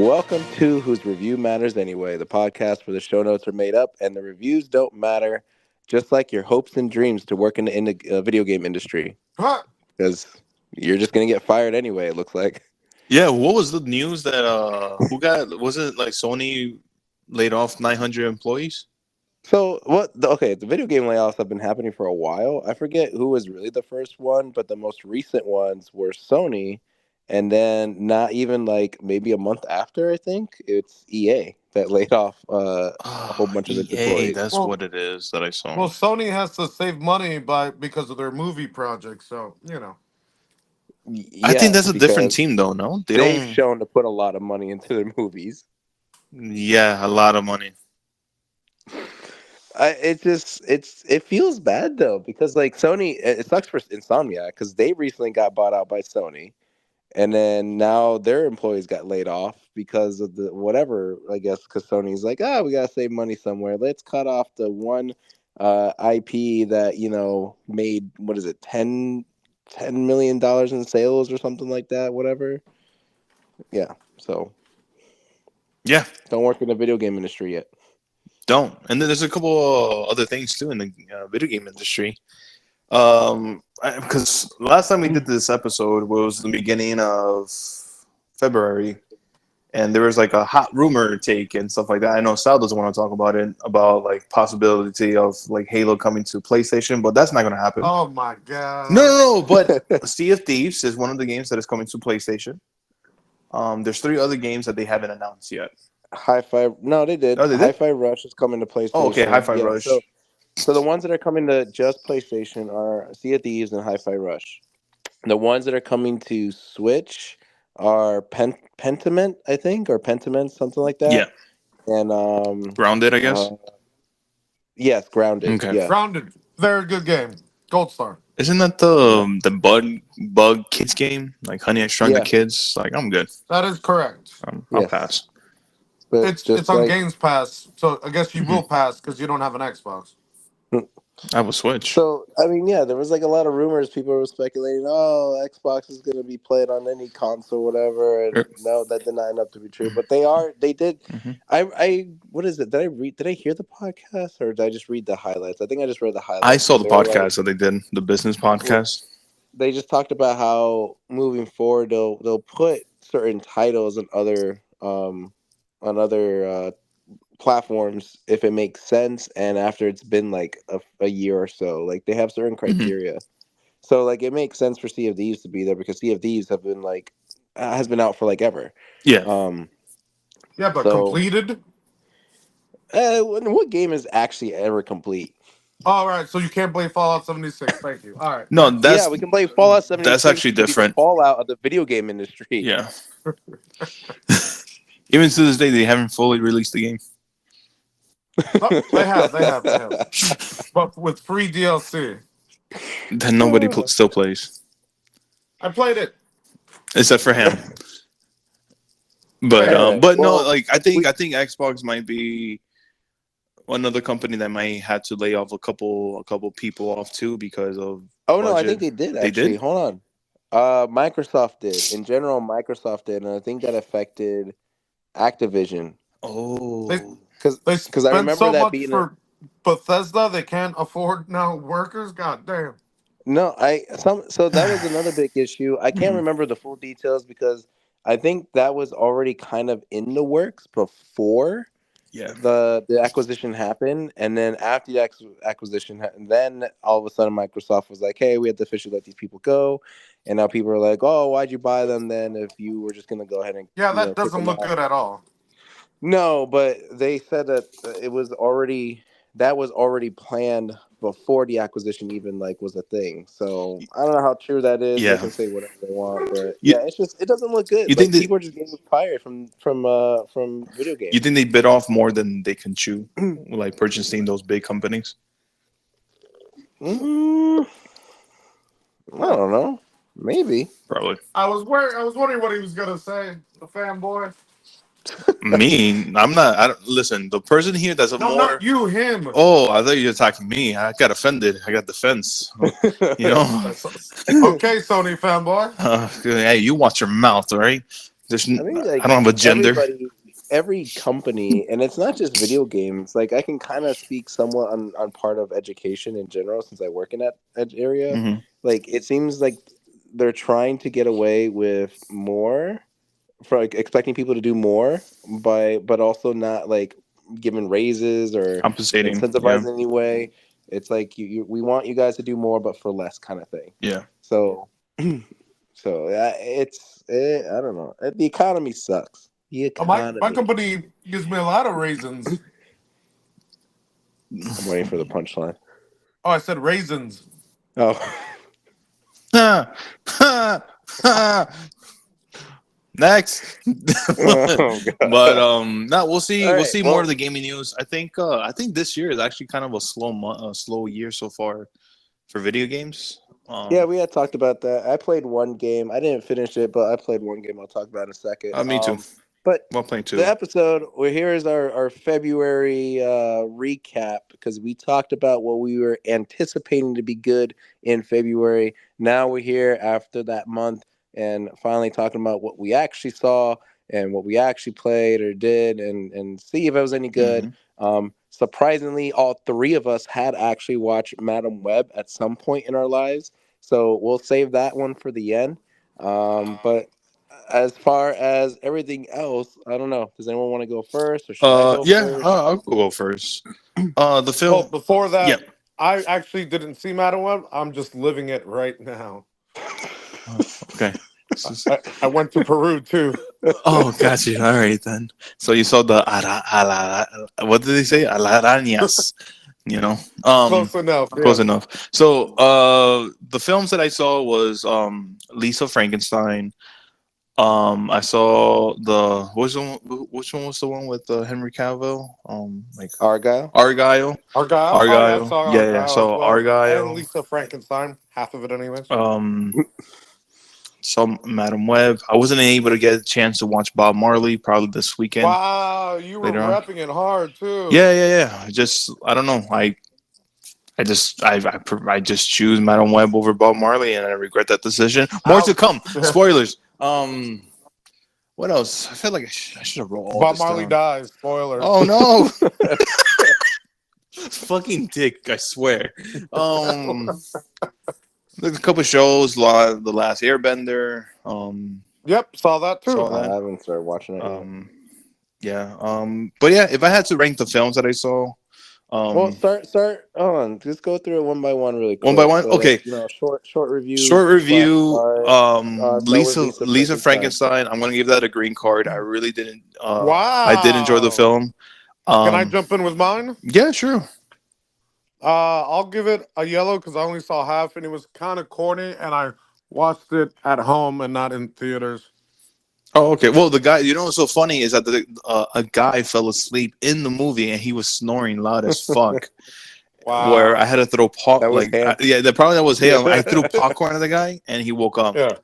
Welcome to Whose Review Matters Anyway, the podcast where the show notes are made up and the reviews don't matter, just like your hopes and dreams to work in the video game industry. Huh? Because you're just going to get fired anyway, it looks like. Yeah, what was the news that was it like Sony laid off 900 employees? So, the video game layoffs have been happening for a while. I forget who was really the first one, but the most recent ones were Sony. And then, not even like maybe a month after, I think it's EA that laid off a whole bunch of its EA, employees. that's Well, what it is that I saw. well, Sony has to save money because of their movie project, so I think Yeah, that's a different because team though, no? They they've don't. shown to put a lot of money into their movies. Yeah, a lot of money. It feels bad though because like Sony, it sucks for Insomniac because they recently got bought out by Sony, and then now their employees got laid off because of the whatever, I guess, because Sony's like, we gotta save money somewhere. Let's cut off the one IP that made, what is it, $10 million in sales or something like that, whatever. Yeah, so Yeah, don't work in the video game industry yet. don't. And then there's a couple other things too in the video game industry. Because last time we did this episode was the beginning of February, and there was like a hot rumor take and stuff like that. I know Sal doesn't want to talk about it, about like possibility of like Halo coming to PlayStation, but that's not going to happen. Oh my god! No. But Sea of Thieves is one of the games that is coming to PlayStation. There's 3 other games that they haven't announced yet. Hi-Fi, no, they did. Oh, they did? Hi-Fi Rush is coming to PlayStation. Oh, okay, Hi-Fi Yeah, Rush. So the ones that are coming to just PlayStation are Sea of Thieves and Hi-Fi Rush. The ones that are coming to Switch are Pentiment, I think, or Pentiment, something like that. Yeah. And Grounded, I guess. Yes, Grounded. Okay. Yeah. Grounded, very good game, gold star. Isn't that the bug kids game? Like Honey I Shrunk the Yeah. Kids? Like, I'm good. That is correct. I'll Yes. pass. But It's just on like, Games Pass, so I guess you will pass because you don't have an Xbox. I will switch. So I mean, yeah, there was like a lot of rumors. People were speculating, Xbox is going to be played on any console, whatever. And no, that did not end up to be true. But they did. Mhm. I what is it? Did I hear the podcast or did I just read the highlights? I think I just read the highlights. I saw the They were like, podcast that they did, the business podcast. they just talked about how moving forward they'll put certain titles on other platforms if it makes sense, and after it's been like a year or so, like they have certain criteria. So like it makes sense for Sea of Thieves to be there because Sea of Thieves have been like has been out for like ever. Yeah. Yeah, but So- completed. What game is actually ever complete? All right, so you can't play Fallout 76. Thank you. All right. No, that's We can play Fallout 76. that's actually to be the different. Fallout of the video game industry. Yeah. Even to this day, they haven't fully released the game. Oh, they have. But with free DLC. That nobody still plays, I played it. except for him. But Yeah. but no, Well, like I think Xbox might be another company that might have to lay off a couple people off too because of. Oh no, I budget. think they did They actually. did? Hold on. Microsoft did. In general, Microsoft did, and I think that affected Activision. Oh. They Because I spend remember so that much being for Bethesda, they can't afford now workers. God damn. so that was another big issue. I can't Mhm. remember the full details because I think that was already kind of in the works before Yeah. the acquisition happened, and then after the acquisition, then all of a sudden Microsoft was like, "Hey, we have to officially let these people go," and now people are like, "Oh, why'd you buy them then if you were just gonna go ahead and Yeah, that kick doesn't them look out?" good at all. No, but they said that it was already planned before the acquisition even like was a thing. So I don't know how true that is. Yeah. They can say whatever they want, but You- yeah, it doesn't look good. you think Like people are just getting fired from video games. You think they bit off more than they can chew, like purchasing those big companies? I don't know. Maybe. Probably. I was wondering what he was gonna say. The fanboy. Me, I'm not. I don't listen. The person here that's a No, more. not you. Him. Oh, I thought you were attacking me. I got offended. I got defense. You know. Okay, Sony fanboy. Hey, you watch your mouth, all right? I think I don't have a gender. every company, and it's not just video games. Like I can kind of speak somewhat on part of education in general, since I work in that area. Hmm. Like it seems like they're trying to get away with more, for like expecting people to do more but also not like giving raises or Compensating. Yeah. incentivizing in any way. It's like we want you guys to do more but for less kind of thing. Yeah. So so yeah, I don't know. The economy sucks. The My economy. company gives me a lot of raisins. I'm waiting for the punchline. Oh, I said raisins. Oh. Ha, ha, ha. Next. Oh But god. no, All we'll right, see more of well, the gaming news. I think this year is actually kind of a slow year so far for video games. yeah, we had talked about that. I played one game. I didn't finish it, but I played one game I'll talk about in a second. Me too. But Well, playing the too. episode, well, here is our February recap, because we talked about what we were anticipating to be good in February. Now we're here after that month and finally talking about what we actually saw and what we actually played or did, and see if it was any good. Hmm. Surprisingly, all three of us had actually watched Madam Web at some point in our lives, so we'll save that one for the end. But as far as everything else, I don't know. Does anyone want to go first, or should I go Yeah, first? I'll go first. The Well, film. before Yeah. that, I actually didn't see Madam Web. I'm just living it right now. Uh, okay. I went to Peru too. Oh, got you. All right then. So you saw the what did they say? Alarañas. You know. Close enough. Close Yeah. enough. So the films that I saw was Lisa Frankenstein. I saw which one was the one with Henry Cavill? Like Argyle. Argyle. Argyle. Oh yeah, I Argyle. saw Yeah, yeah. Argyle as So well, and Argyle. Lisa Frankenstein. Half of it, anyways. Um, saw Madam Web. I wasn't able to get a chance to watch Bob Marley probably this weekend Wow, you were later on. repping it hard too. Yeah, yeah, yeah. I don't know. I just choose Madam Web over Bob Marley, and I regret that decision. More to come. Ouch. Spoilers. What else? I feel like I should have wrote all Bob this Marley down. dies. Spoiler. Oh no, fucking dick! I swear. There's a couple shows. The Last Airbender. Yep, saw that too. Saw I that. haven't started watching it yet. Yeah. But yeah, if I had to rank the films that I saw, Well, um, start on. Just go through it one by one, really one by quick. one. So, like, Okay. short review Short slash review. start. Start with Lisa Lisa Frankenstein. Frankenstein. I'm gonna give that a green card. I really didn't. I did enjoy the Wow. film. Can I Um, jump in with mine? yeah, sure. I'll give it a yellow because I only saw half and it was kind of corny, and I watched it at home and not in theaters. Oh, okay. Well, the guy. You know what's so funny is that a guy fell asleep in the movie and he was snoring loud as fuck. Where I Wow. had to throw That was Ham. yeah, the probably that was him. I threw Yeah. popcorn at the guy and he woke up. Yeah.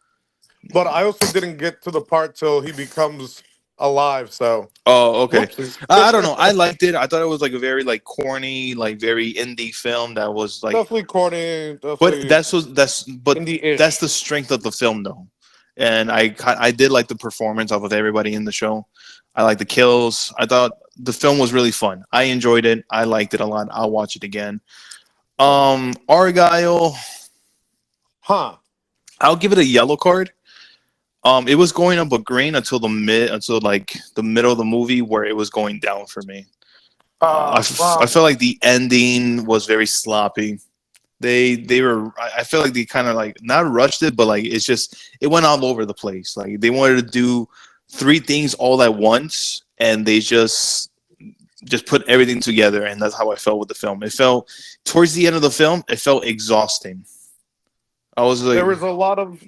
But I also didn't get to the part till he becomes alive. So, Oh, okay. whoopsies. I don't know. I liked it. I thought it was like a very like corny, like very indie film that was like. Definitely corny. But Definitely that's indie-ish. the strength of the film though, and I did like the performance of everybody in the show. I like the kills. I thought the film was really fun. I enjoyed it. I liked it a lot. I'll watch it again. Argyle. Huh. I'll give it a yellow card. It was going up a green until like the middle of the movie where it was going down for me. I Wow. felt like the ending was very sloppy. They were I feel like they kind of like not rushed it, but like it went all over the place. Like they wanted to do three things all at once, and they just put everything together, and that's how I felt with the film. It felt towards the end of the film, it felt exhausting. I was like There was a lot of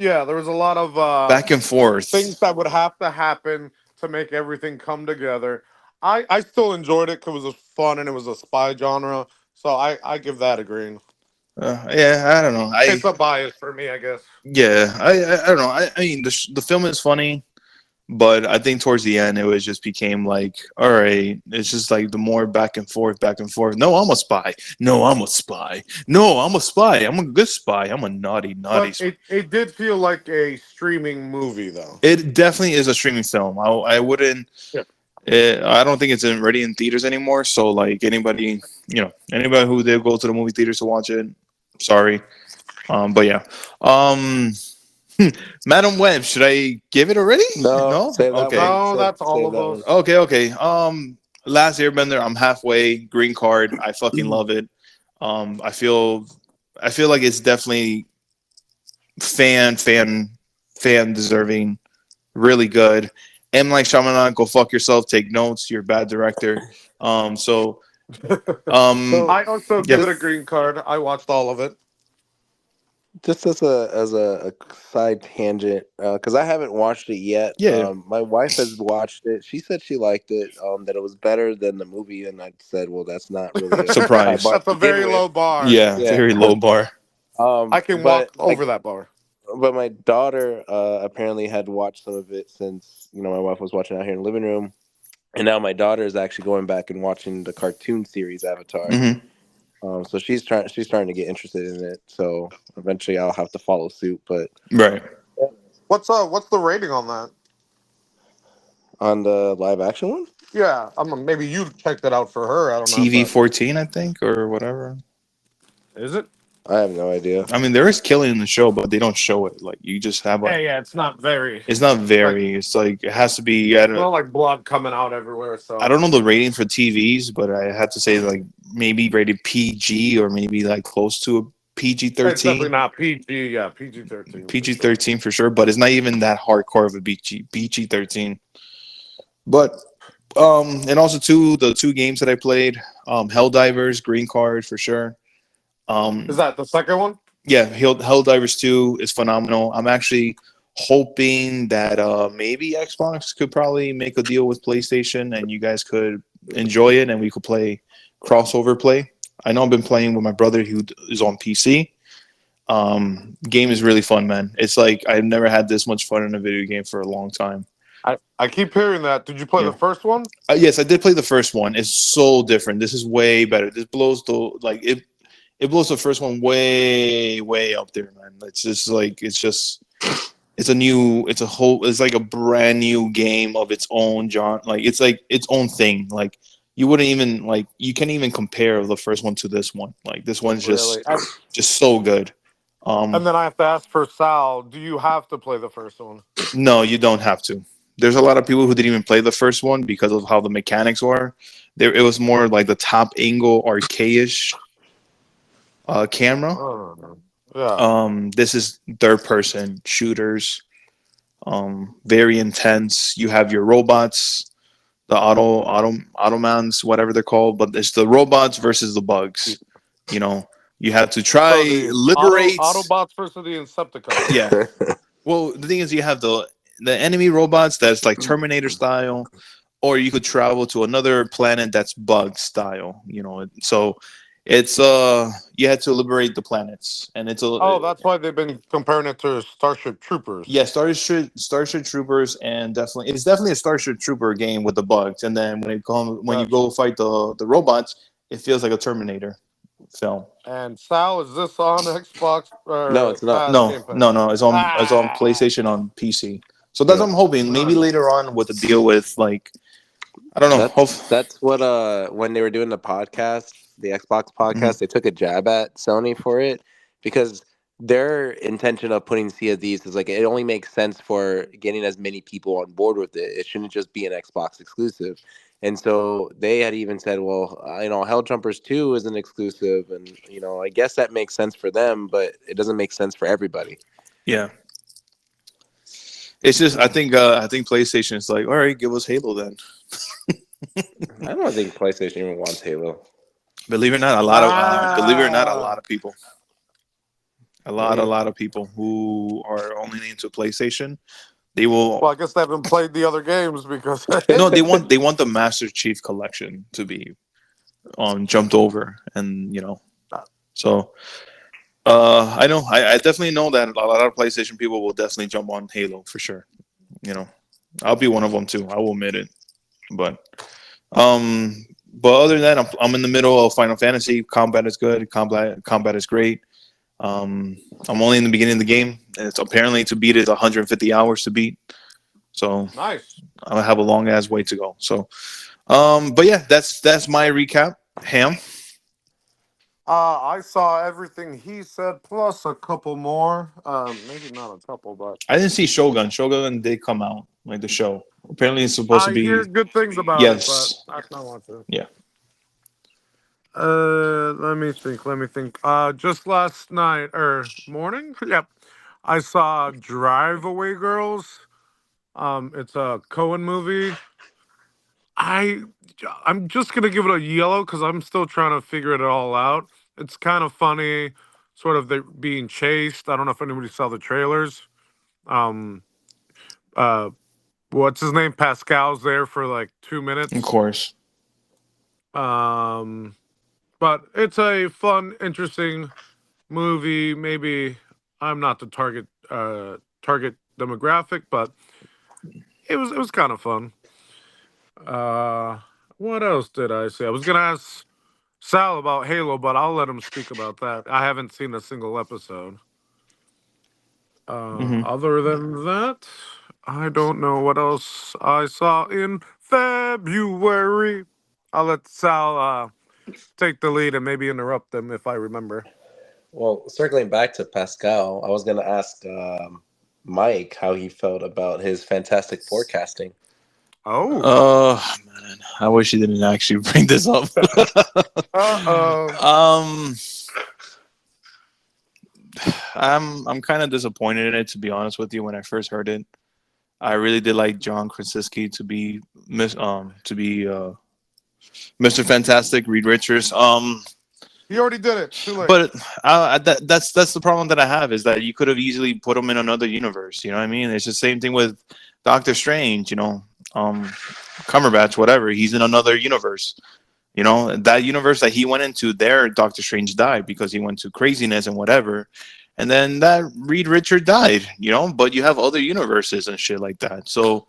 back and forth. things that would have to happen to make everything come together. I still enjoyed it because it was fun and it was a spy genre. So I give that a green. Yeah, I don't know. It's a bias for me, I guess. Yeah, I don't know. I mean, the film is funny. But I think towards the end, it was just became like, all right, it's just like the more back and forth, back and forth. No, I'm a spy. No, I'm a spy. No, I'm a spy. I'm a good spy. I'm a naughty, naughty But spy. it did feel like a streaming movie though. It definitely is a streaming film. I wouldn't. Yeah. I don't think it's in ready in theaters anymore. So like anybody, anybody who did go to the movie theaters to watch it, sorry. But yeah. Um, Madam Web, should I give it already? No, No. save that Okay. one. No, that's all Save of that one. us. Okay. Okay. Last Airbender. I'm halfway. Green card. I fucking love it. I feel like it's definitely fan fan fan deserving. Really good. M like Shyamalan, go fuck yourself. Take notes. You're a bad director. So um, So I also yeah, give it a just green card. I watched all of it. just as a side tangent, because I haven't watched it yet. yeah. My wife has watched it. She said she liked it. That it was better than the movie, and I said, well, that's not really a high Surprise. bar That's to a begin very with. low bar. Yeah, Yeah. very low bar. I can But walk over that bar. my daughter apparently had watched some of it since my wife was watching out here in the living room, and now my daughter is actually going back and watching the cartoon series Avatar. Hmm. So she's starting to get interested in it. So eventually I'll have to follow suit. But Right. What's the rating on that? on the live action one, Yeah, maybe you checked it out for her. I don't know, TV but 14, I think, or whatever. is it? I have no idea. I mean, there is killing in the show, but they don't show it. Like you just have Yeah, a. yeah. It's not very It's not like very. It's like it has to be. not like blood coming out everywhere. I So don't know the rating for TVs, but I had to say like maybe rated PG or maybe like close to a PG it's definitely 13. not PG. Yeah, PG-13 for PG sure. 13 for sure, but it's not even that hardcore of a PG 13. But and also the two games that I played, Helldivers, Green Card for sure. Is Um, that the second one? yeah, Helldivers 2 is phenomenal. I'm actually hoping that maybe Xbox could probably make a deal with PlayStation and you guys could enjoy it and we could play crossover play. I know I've been playing with my brother who is on PC. Game is really fun, man. It's like I've never had this much fun in a video game for a long time. I keep hearing that. Did you play Yeah. the first one? Yes, I did play the first one. It's so different. This is way better. This blows the like it blows the first one way way up there, man. It's just like it's a new it's a whole it's like a brand new game of its own genre. Like it's like its own thing. Like you wouldn't even like you can't even compare the first one to this one. Like this one's Really? just so good. And then I have to ask for Sal. Do you have to play the first one? No, you don't have to. There's a lot of people who didn't even play the first one because of how the mechanics were. There, it was more like the top angle arcade-ish camera. Oh, yeah. This is third person shooters. Very intense. You have your robots, the automans, whatever they're called, but it's the robots versus the bugs. You know, you have to So try the liberate. Autobots versus the Insepticons. Yeah. Well, the thing is, you have the enemy robots that's like Terminator style, or you could travel to another planet that's bug style. So it's you had to liberate the planets, and it's Oh, a that's why they've been comparing it to Starship Troopers. yeah, Starship Troopers, and it's definitely a Starship Trooper game with the bugs. And then when you Gotcha. go fight the robots, it feels like a Terminator film. And Sal, is this on Xbox No, or it's not. No, Game Pass? no, no. It's on Ah, PlayStation on PC. So that's Yeah. what I'm hoping. Maybe nice. later on with a deal with like I don't know. That's what when they were doing the Xbox Mhm. podcast, they took a jab at Sony for it because their intention of putting Sea of Thieves is like it only makes sense for getting as many people on board with it. It shouldn't just be an Xbox exclusive. And so they had even said, well, Hell Jumpers 2 is an exclusive, and I guess that makes sense for them, but it doesn't make sense for everybody. Yeah, it's just I think PlayStation is like, all right, give us Halo then. I don't think PlayStation even wants Halo. Believe it or not, a Ah. lot of people, a Maybe. lot of people who are only into PlayStation, they will Well, I guess they haven't played the other games because no, they want the Master Chief Collection to be jumped over, and so I know I definitely know that a lot of PlayStation people will definitely jump on Halo for sure. You know, I'll be one of them too. I will admit it. But um, but other than that, I'm in the middle of Final Fantasy. Combat is good. Combat is great. Um, I'm only in the beginning of the game, and it's apparently to beat it 150 hours to beat. So Nice. I have a long ass way to go. So, but yeah, that's my recap. Ham. I saw everything he said plus a couple more. Maybe not a couple, but I didn't see Shogun. Shogun did come out like the show. Apparently, it's supposed to I hear be good things about it. But yes, I don't want to. yeah. Let me think. Let me think. Just last night or morning. Yep. I saw Drive Away Girls. It's a Cohen movie. I I'm just gonna give it a yellow because I'm still trying to figure it all out. It's kind of funny, sort of they being chased. I don't know if anybody saw the trailers. Um, uh, what's his name? Pascal's there for like two Of minutes. course. Um, but it's a fun, interesting movie. Maybe I'm not the target demographic, but it was kind of fun. Uh, what else did I say? I was gonna ask Sal about Halo, but I'll let him speak about that. I haven't seen a single episode. Hmm. Other than that, I don't know what else I saw in February. I'll let Sal take the lead and maybe interrupt them if I remember. Well, circling back to Pascal, I was going to ask Mike how he felt about his fantastic forecasting. Oh, Man, I wish you didn't actually bring this up. uh-oh. um, I'm kind of disappointed in it, to be honest with you. When I first heard it, I really did like John Krasinski to be Mr. Fantastic, Reed Richards. He already did it. Too late. But that's the problem that I have is that you could have easily put him in another universe. You know what I mean? It's the same thing with Doctor Strange. Cumberbatch, whatever. He's in another universe. That universe that he went into, there Doctor Strange died because he went to craziness and whatever. And then that Reed Richard died. But you have other universes and shit like that. So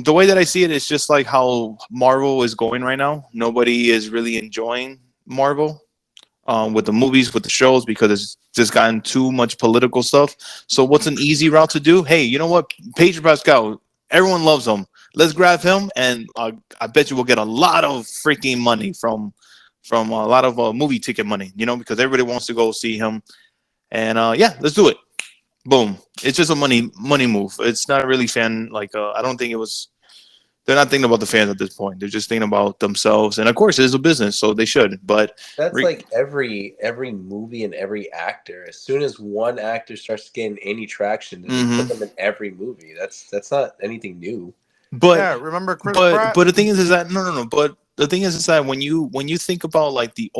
the way that I see it is just like how Marvel is going right now. Nobody is really enjoying Marvel with the movies, with the shows, because it's just gotten too much political stuff. So what's an easy route to do? Hey, you know what? Pedro Pascal, everyone loves him. Let's grab him, and I bet you we'll get a lot of freaking money from a lot of movie ticket money. Because everybody wants to go see him. And yeah, let's do it. Boom. It's just a money move. It's not really fan like I don't think it was. They're not thinking about the fans at this point. They're just thinking about themselves. And of course, it is a business, so they should. But That's like every movie and every actor. As soon as one actor starts getting any traction, they just put mhm. them in every movie. That's not anything new. But Yeah, remember Chris but Pratt? but the thing is that no. But the thing is that when you think about like the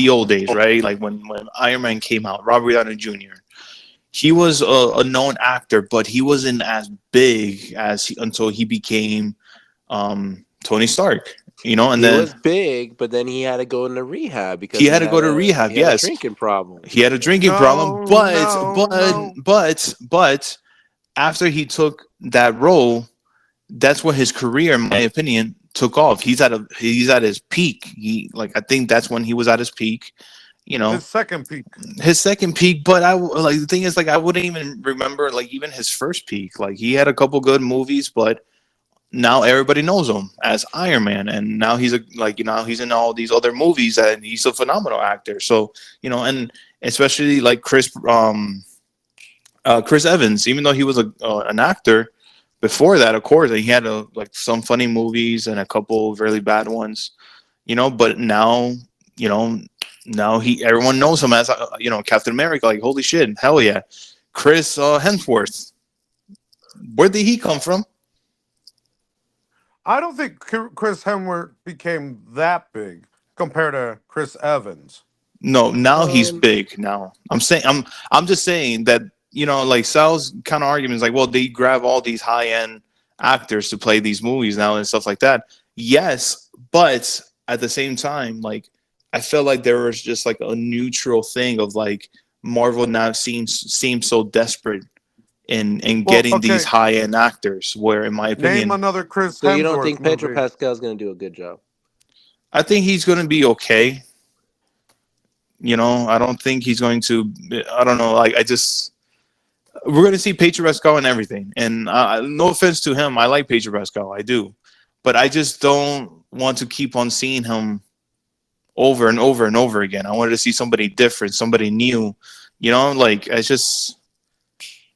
old days, right? Like when Iron Man came out, Robert Downey Jr. He was a known actor, but he wasn't as big until he became Tony Stark. And He then was big, but then he had to go into rehab he because had to go to he rehab. had a Yes, drinking problem. he had a drinking problem, No, but no, but no. but after he took that role, that's where his career, in my opinion, took off. He's at his peak. I think that's when he was at his peak. You know, His second peak. his second peak. But the thing is, like, I wouldn't even remember like even his first peak. Like he had a couple good movies, but now everybody knows him as Iron Man, and now he's in all these other movies, and he's a phenomenal actor. So and especially like Chris Evans, even though he was an actor before that, of course, he had like some funny movies and a couple really bad ones, But now, you know, now he everyone knows him as Captain America. Like holy shit, hell yeah, Chris Hemsworth. Where did he come from? I don't think Chris Hemsworth became that big compared to Chris Evans. No, now he's Um, big. Now I'm just saying that like Sal's kind of argument is like, well, they grab all these high end actors to play these movies now and stuff like that. Yes, but at the same time, like I felt like there was just like a neutral thing of like Marvel now seems so desperate in Well, getting these okay. high end actors. Where, in my Name opinion, another Chris So you don't Hemsworth think Pedro movie. Pascal is going to do a good job? I think he's going to be okay. I don't think he's going to. I don't know. Like, I just we're going to see Pedro Pascal and everything. And no offense to him, I like Pedro Pascal, I do, but I just don't want to keep on seeing him over and over and over again. I wanted to see somebody different, somebody new. Like,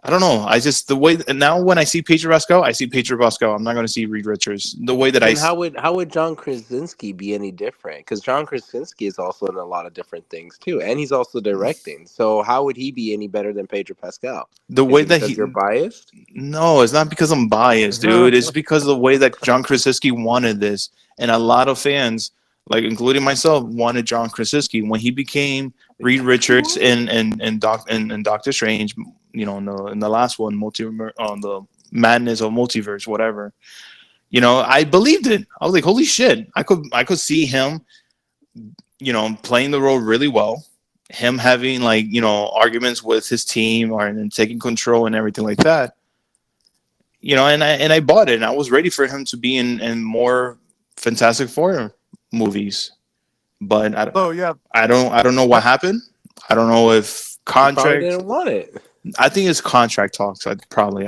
I don't know. I just the way now when I see Pedro Pascal, I see Pedro Pascal. I'm not going to see Reed Richards. The way that Then how would John Krasinski be any different? Because John Krasinski is also in a lot of different things too, and he's also directing. So how would he be any better than Pedro Pascal? the Is way it that because you're he biased? no, it's not because I'm biased, dude. It's because of the way that John Krasinski wanted this, and a lot of fans, like including myself, wanted John Krasinski when he became Like, Reed did you Richards want it? in Doctor Strange. In the last one, on the madness of multiverse, whatever. I believed it. I was like, holy shit! I could see him, playing the role really well. Him having, like, arguments with his team or and taking control and everything like that. And I bought it, and I was ready for him to be in more Fantastic Four movies. But So yeah, I don't know what ha- happened. I don't know if He probably contract. didn't want it. I think it's contract talks. I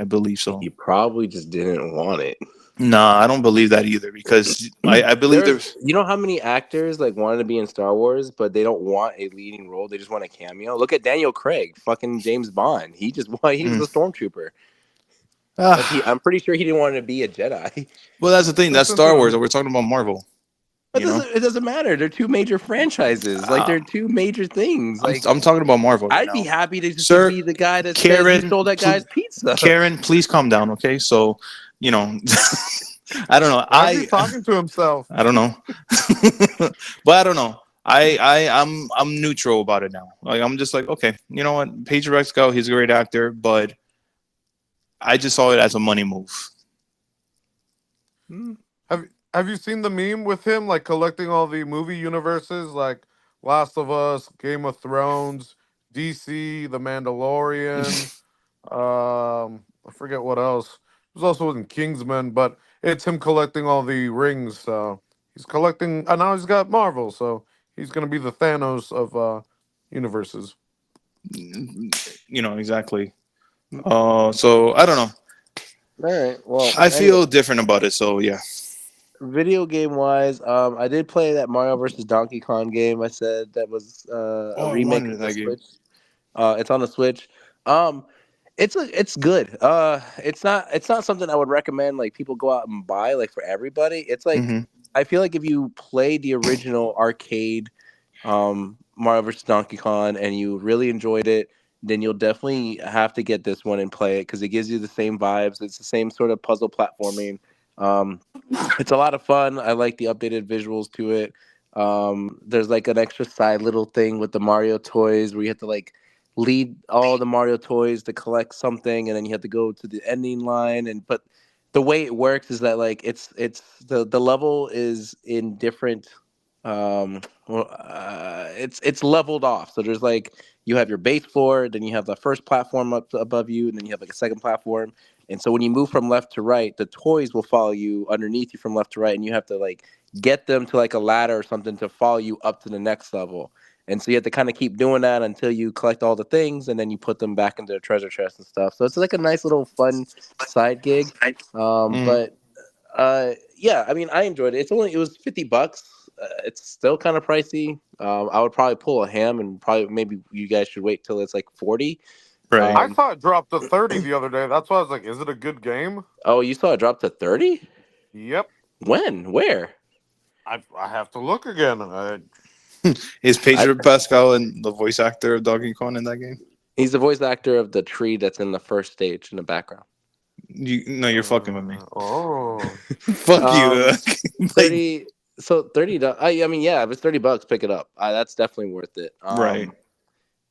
believe so. He probably just didn't want it. Nah, I don't believe that either because I believe There's, there's. you know how many actors like wanted to be in Star Wars, but they don't want a leading role. They just want a cameo. Look at Daniel Craig, fucking James Bond. He just he was Mm. a stormtrooper, but Ah, I'm pretty sure he didn't want to be a Jedi. well, that's the thing. That's listen Star to Wars. We're talking about Marvel. It You know, doesn't matter. They're two major franchises. Like uh, they're two major things. I'm Like I'm talking about Marvel right I'd be now, happy to just sir. be the guy that said you Karen, stole that guy's pizza. Karen, please calm down, okay? So, you know, I don't know. why is he talking to himself? I don't know, but I don't know. I'm neutral about it now. Like, I'm just like, okay, you know what? Pedro Pascal, he's a great actor, but I just saw it as a money move. Hmm. Have you seen the meme with him like collecting all the movie universes like Last of Us, Game of Thrones, DC, The Mandalorian, I forget what else. It was also in Kingsman, but it's him collecting all the rings. He's collecting, and now he's got Marvel, so he's gonna be the Thanos of universes. Exactly. So I don't know. All right. Well, I anyway, feel different about it. So yeah. video game wise, I did play that Mario versus Donkey Kong game. I said that was a Oh, I remake wanted of the that game. Switch. It's on the Switch. Um, it's good. It's not something I would recommend like people go out and buy like for everybody. It's like Hmm. I feel like if you play the original arcade Mario vs. Donkey Kong and you really enjoyed it, then you'll definitely have to get this one and play it because it gives you the same vibes. It's the same sort of puzzle platforming. Um, it's a lot of fun. I like the updated visuals to it. There's like an extra side little thing with the Mario toys where you have to like lead all the Mario toys to collect something, and then you have to go to the ending line. And but the way it works is that like it's the level is in different. It's leveled off. So there's like you have your base floor, then you have the first platform above you, and then you have like a second platform. And so when you move from left to right, the toys will follow you underneath you from left to right, and you have to like get them to like a ladder or something to follow you up to the next level. And so you have to kind of keep doing that until you collect all the things, and then you put them back into the treasure chest and stuff. So it's like a nice little fun side gig. Hmm. But yeah, I mean, I enjoyed it. It was $50. It's still kind of pricey. I would probably pull a ham, and probably maybe you guys should wait till it's like 40. Right. I Um, saw it drop to 30 the other day. That's why I was like, is it a good game? oh, you saw it drop to 30? Yep. When? Where? I have to look again. Is I Pedro Pascal and the voice actor of Donkey Kong in that game? He's the voice actor of the tree that's in the first stage in the background. No, you're fucking with me. Oh. Fuck you. Um, Like, 30. So 30. I mean, yeah, if it's $30, pick it up. That's definitely worth it. right.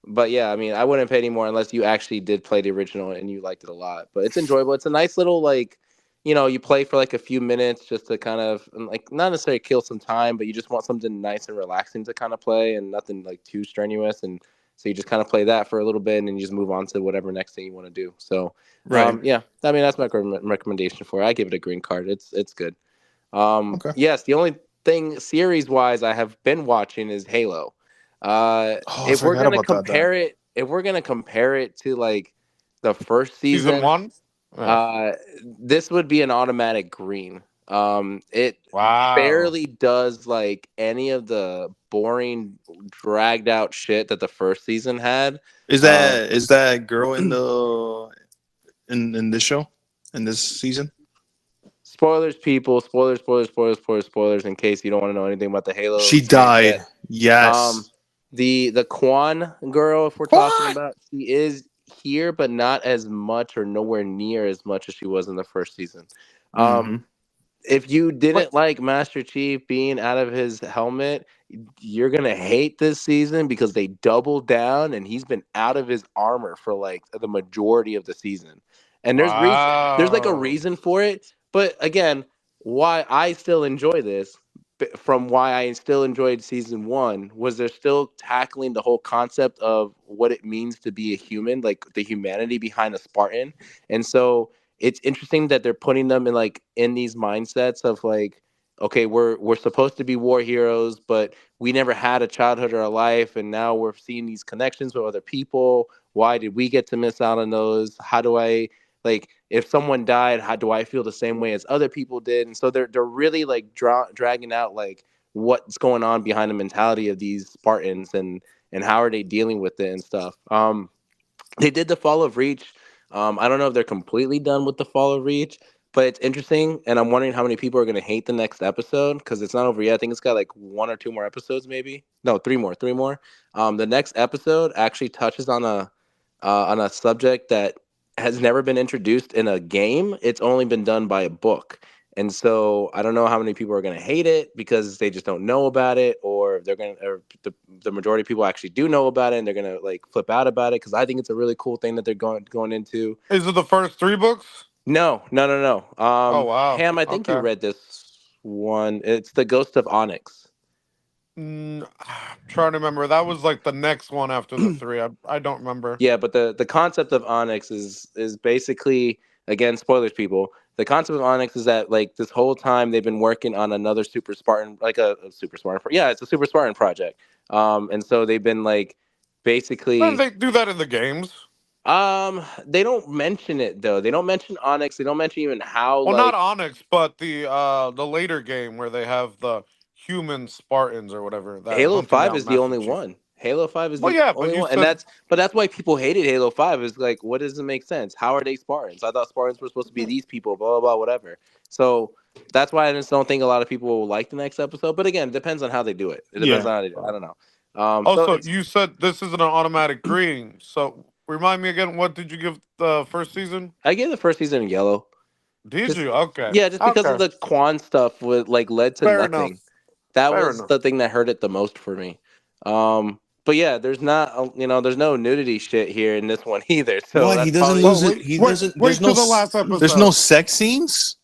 But yeah, I mean, I wouldn't pay any more unless you actually did play the original and you liked it a lot. But it's enjoyable. It's a nice little like, you play for like a few minutes just to kind of like not necessarily kill some time, but you just want something nice and relaxing to kind of play and nothing like too strenuous. And So you just kind of play that for a little bit, and then you just move on to whatever next thing you want to do. So, Right. yeah, I mean that's my recommendation for it. I give it a green card. It's good. Okay. Yes, the only thing series wise I have been watching is Halo. Oh, I If we're forgot gonna about that. Then compare it, if we're gonna compare it to like the first Season season, one. Yeah. uh, this would be an automatic green. It Wow. barely does like any of the boring, dragged out shit that the first season had. Um, is that girl in the in this show in this season? Spoilers, people. Spoilers, spoilers, spoilers, spoilers, spoilers. In case you don't want to know anything about the Halo She series yet. died. Um, Yes. the Quan girl, if we're talking What? about, she is here, but not as much or nowhere near as much as she was in the first season. Um, Mm-hmm. if you Wait. didn't like Master Chief being out of his helmet, you're gonna hate this season because they doubled down and he's been out of his armor for like the majority of the season. And there's like a Wow. reason for it, but again, why I still enjoy this from why I still enjoyed season one was they're still tackling the whole concept of what it means to be a human, like the humanity behind a Spartan. And so it's interesting that they're putting them in like in these mindsets of like, okay, we're supposed to be war heroes, but we never had a childhood or a life, and now we're seeing these connections with other people. Why did we get to miss out on those? How do I like if someone died? How do I feel the same way as other people did? And so they're really like dragging out like what's going on behind the mentality of these Spartans and how are they dealing with it and stuff. They did the Fall of Reach. I don't know if they're completely done with the Fall of Reach, but it's interesting, and I'm wondering how many people are going to hate the next episode because it's not over yet. I think it's got like one or two more episodes, maybe. No, three more, three more. The next episode actually touches on a subject that has never been introduced in a game. It's only been done by a book. And so I don't know how many people are going to hate it because they just don't know about it, or if they're going to, or the majority of people actually do know about it and they're going to like flip out about it because I think it's a really cool thing that they're going into. Is it the first three books? No, no, no, no. Oh wow. Ham, I think you Okay. read this one. It's the Ghost of Onyx. I'm trying to remember. That was like the next one after the three. I don't remember. Yeah, but the concept of Onyx is basically, again, spoilers, people. The concept of Onyx is that like this whole time they've been working on another Super Spartan, like a Super Spartan. Yeah, it's a Super Spartan project. And so they've been like Well, basically they do that in the games. they don't mention it though. They don't mention Onyx. They don't mention even how Well, not like Onyx, but the later game where they have the human Spartans or whatever that Halo hunting 5 down is the Master only Chief. one. Halo 5 is Well, the yeah, but only you one. And said that's why people hated Halo 5 is like what doesn't make sense? How are they Spartans? I thought Spartans were supposed to be these people, blah blah blah, whatever. So that's why I just don't think a lot of people will like the next episode. But again, it depends on how they do it. It depends Yeah. on how they do it. I don't know. So also it's you said this isn't an automatic green. So remind me again, what did you give the first season? I gave the first season yellow. Did Just you? Okay, yeah, just because of okay, the Quan stuff with like led to fair enough, nothing. That fair was enough. the thing that hurt it the most for me. But yeah, there's not there's no nudity shit here in this one either. So What? He that's doesn't probably Well, lose it. wait, He wait, doesn't. wait till the last There's no episode. sex scenes.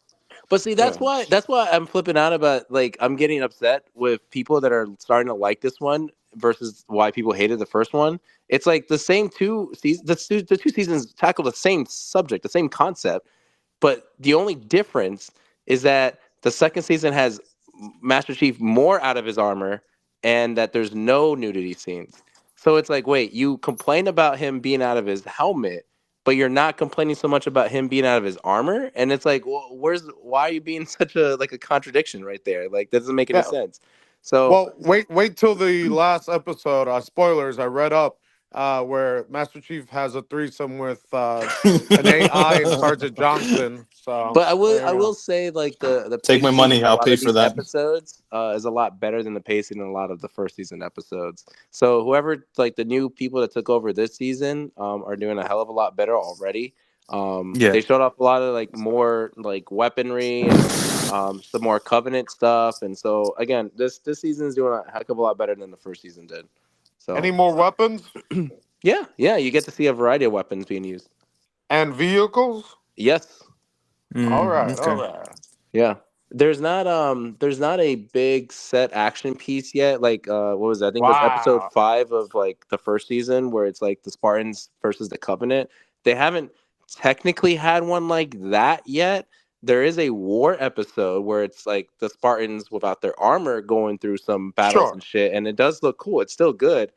but see Yeah. that's why I'm flipping out about like I'm getting upset with people that are starting to like this one versus why people hated the first one. It's like the same two seasons the two seasons tackle the same subject, the same concept, but the only difference is that the second season has Master Chief more out of his armor and that there's no nudity scenes. So it's like, wait, you complain about him being out of his helmet, but you're not complaining so much about him being out of his armor. And it's like, well, why are you being such a like a contradiction right there? Like that doesn't make any Yeah. sense. So Well, wait till the last episode. Spoilers. I read up where Master Chief has a threesome with an AI and Sergeant Johnson. So but there I you will go. say like the Take my pacing money. in a I'll lot pay of for these that. episodes is a lot better than the pacing in a lot of the first season episodes. So whoever like the new people that took over this season are doing a hell of a lot better already. Yeah. They showed off a lot of like more like weaponry and some more Covenant stuff. And so again, this season is doing a heck of a lot better than the first season did. Any So more weapons yeah, yeah, you get to see a variety of weapons being used. and vehicles? Yes. All Mm, right, all okay. right. Yeah. there's not a big set action piece yet. Like what was it? I think it was episode Wow. 5 of like the first season where it's like the Spartans versus the Covenant. They haven't technically had one like that yet. There is a war episode where it's like the Spartans without their armor going through some battles Sure. and shit, and it does look cool. It's still good.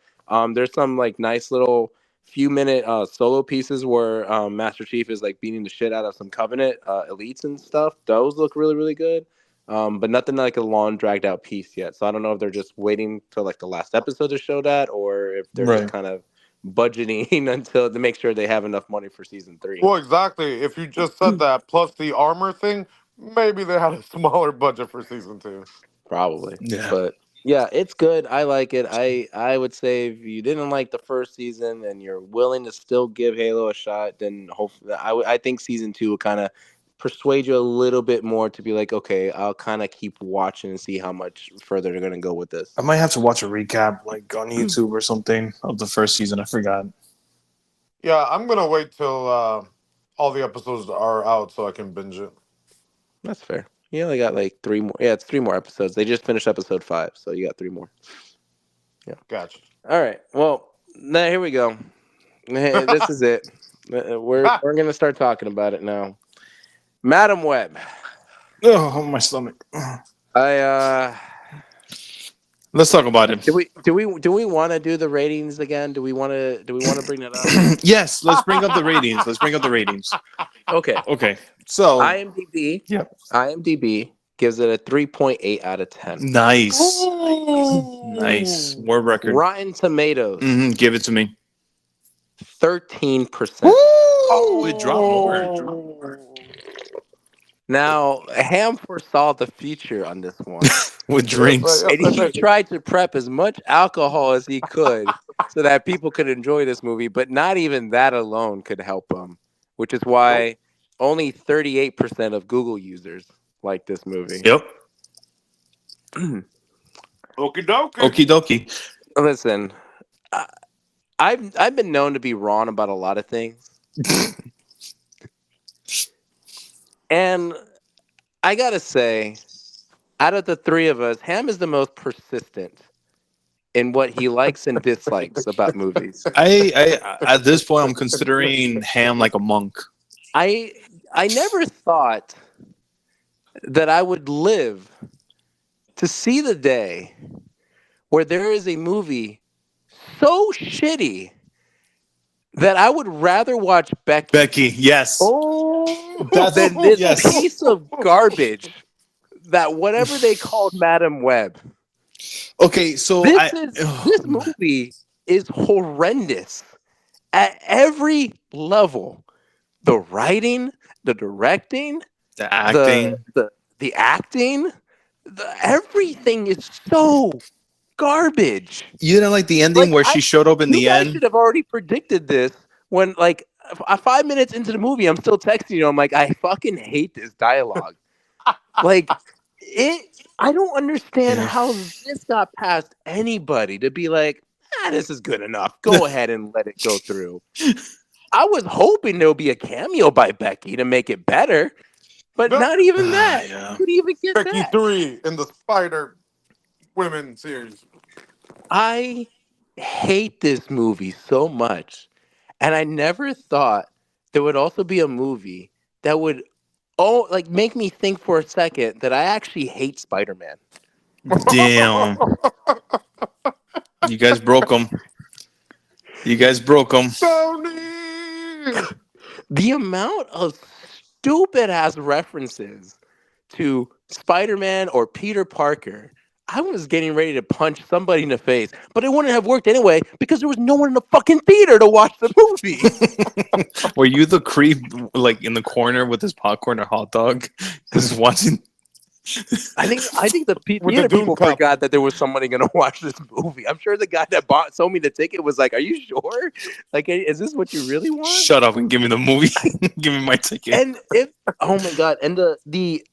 There's some like nice little few minute solo pieces where Master Chief is like beating the shit out of some Covenant elites and stuff. Those look really really good. But nothing like a long dragged out piece yet. So I don't know if they're just waiting till like the last episode to show that, or if they're just Right. kind of budgeting until to make sure they have enough money for season three. Well, exactly. If you just said that plus the armor thing, maybe they had a smaller budget for season two. Probably. Yeah. But yeah, it's good. I like it. I would say if you didn't like the first season and you're willing to still give Halo a shot, then hopefully I think season 2 will kind of persuade you a little bit more to be like, okay, I'll kind of keep watching and see how much further they're gonna go with this. I might have to watch a recap like on YouTube or something of the first season. I forgot. Yeah, I'm gonna wait till all the episodes are out so I can binge it. That's fair. You only got like 3 more. Yeah, it's 3 more episodes. They just finished episode 5, so you got 3 more. Yeah. Gotcha. All right. Well, now here we go. This is it. We're gonna start talking about it now. Madam Web. Oh, my stomach. I Let's talk about it. do we want to do the ratings again? Do we want to bring that up? Yes, let's bring up the ratings. Let's bring up the ratings. Okay. Okay. So, IMDb. yep. IMDb gives it a 3.8 out of 10. Nice. Nice. Ooh. War record. Rotten Tomatoes, Give it to me. 13%. Oh, it dropped more. Now, Ham foresaw the future on this one. With drinks. Yes, And he tried to prep as much alcohol as he could so that people could enjoy this movie, but not even that alone could help him, which is why only 38% of Google users like this movie. Yep. Okie dokie. Okie dokie. Listen, I've been known to be wrong about a lot of things, and I gotta say, out of the three of us, Ham is the most persistent in what he likes and dislikes about movies. I at this point I'm considering Ham like a monk. I never thought that I would live to see the day where there is a movie so shitty that I would rather watch Becky, yes. Oh, than this Yes. piece of garbage that whatever they called Madam Web. Okay, so This movie is horrendous at every level. The writing, the directing, the acting. the acting, everything is so garbage. You didn't like the ending Like, where she showed up in You the guys end? should have already predicted this when, like, 5 minutes into the movie, I'm still texting you. I'm like, I fucking hate this dialogue. Like, I don't understand Yeah. how this got past anybody to be like, this is good enough. Go ahead and let it go through. I was hoping there would be a cameo by Becky to make it better, but not even that. Yeah. You could even get Becky that. 3 in the Spider Women series. I hate this movie so much. And I never thought there would also be a movie that would make me think for a second that I actually hate Spider-Man. Damn. You guys broke them. You guys broke them. Sony! The amount of stupid ass references to Spider-Man or Peter Parker, I was getting ready to punch somebody in the face, but it wouldn't have worked anyway because there was no one in the fucking theater to watch the movie. Were you the creep like in the corner with his popcorn or hot dog? Just watching. I think the With theater the Dune people cup. forgot that there was somebody going to watch this movie. I'm sure the guy that sold me the ticket was like, "Are you sure? Like, is this what you really want?" Shut up and give me the movie. Give me my ticket. And oh my god, and the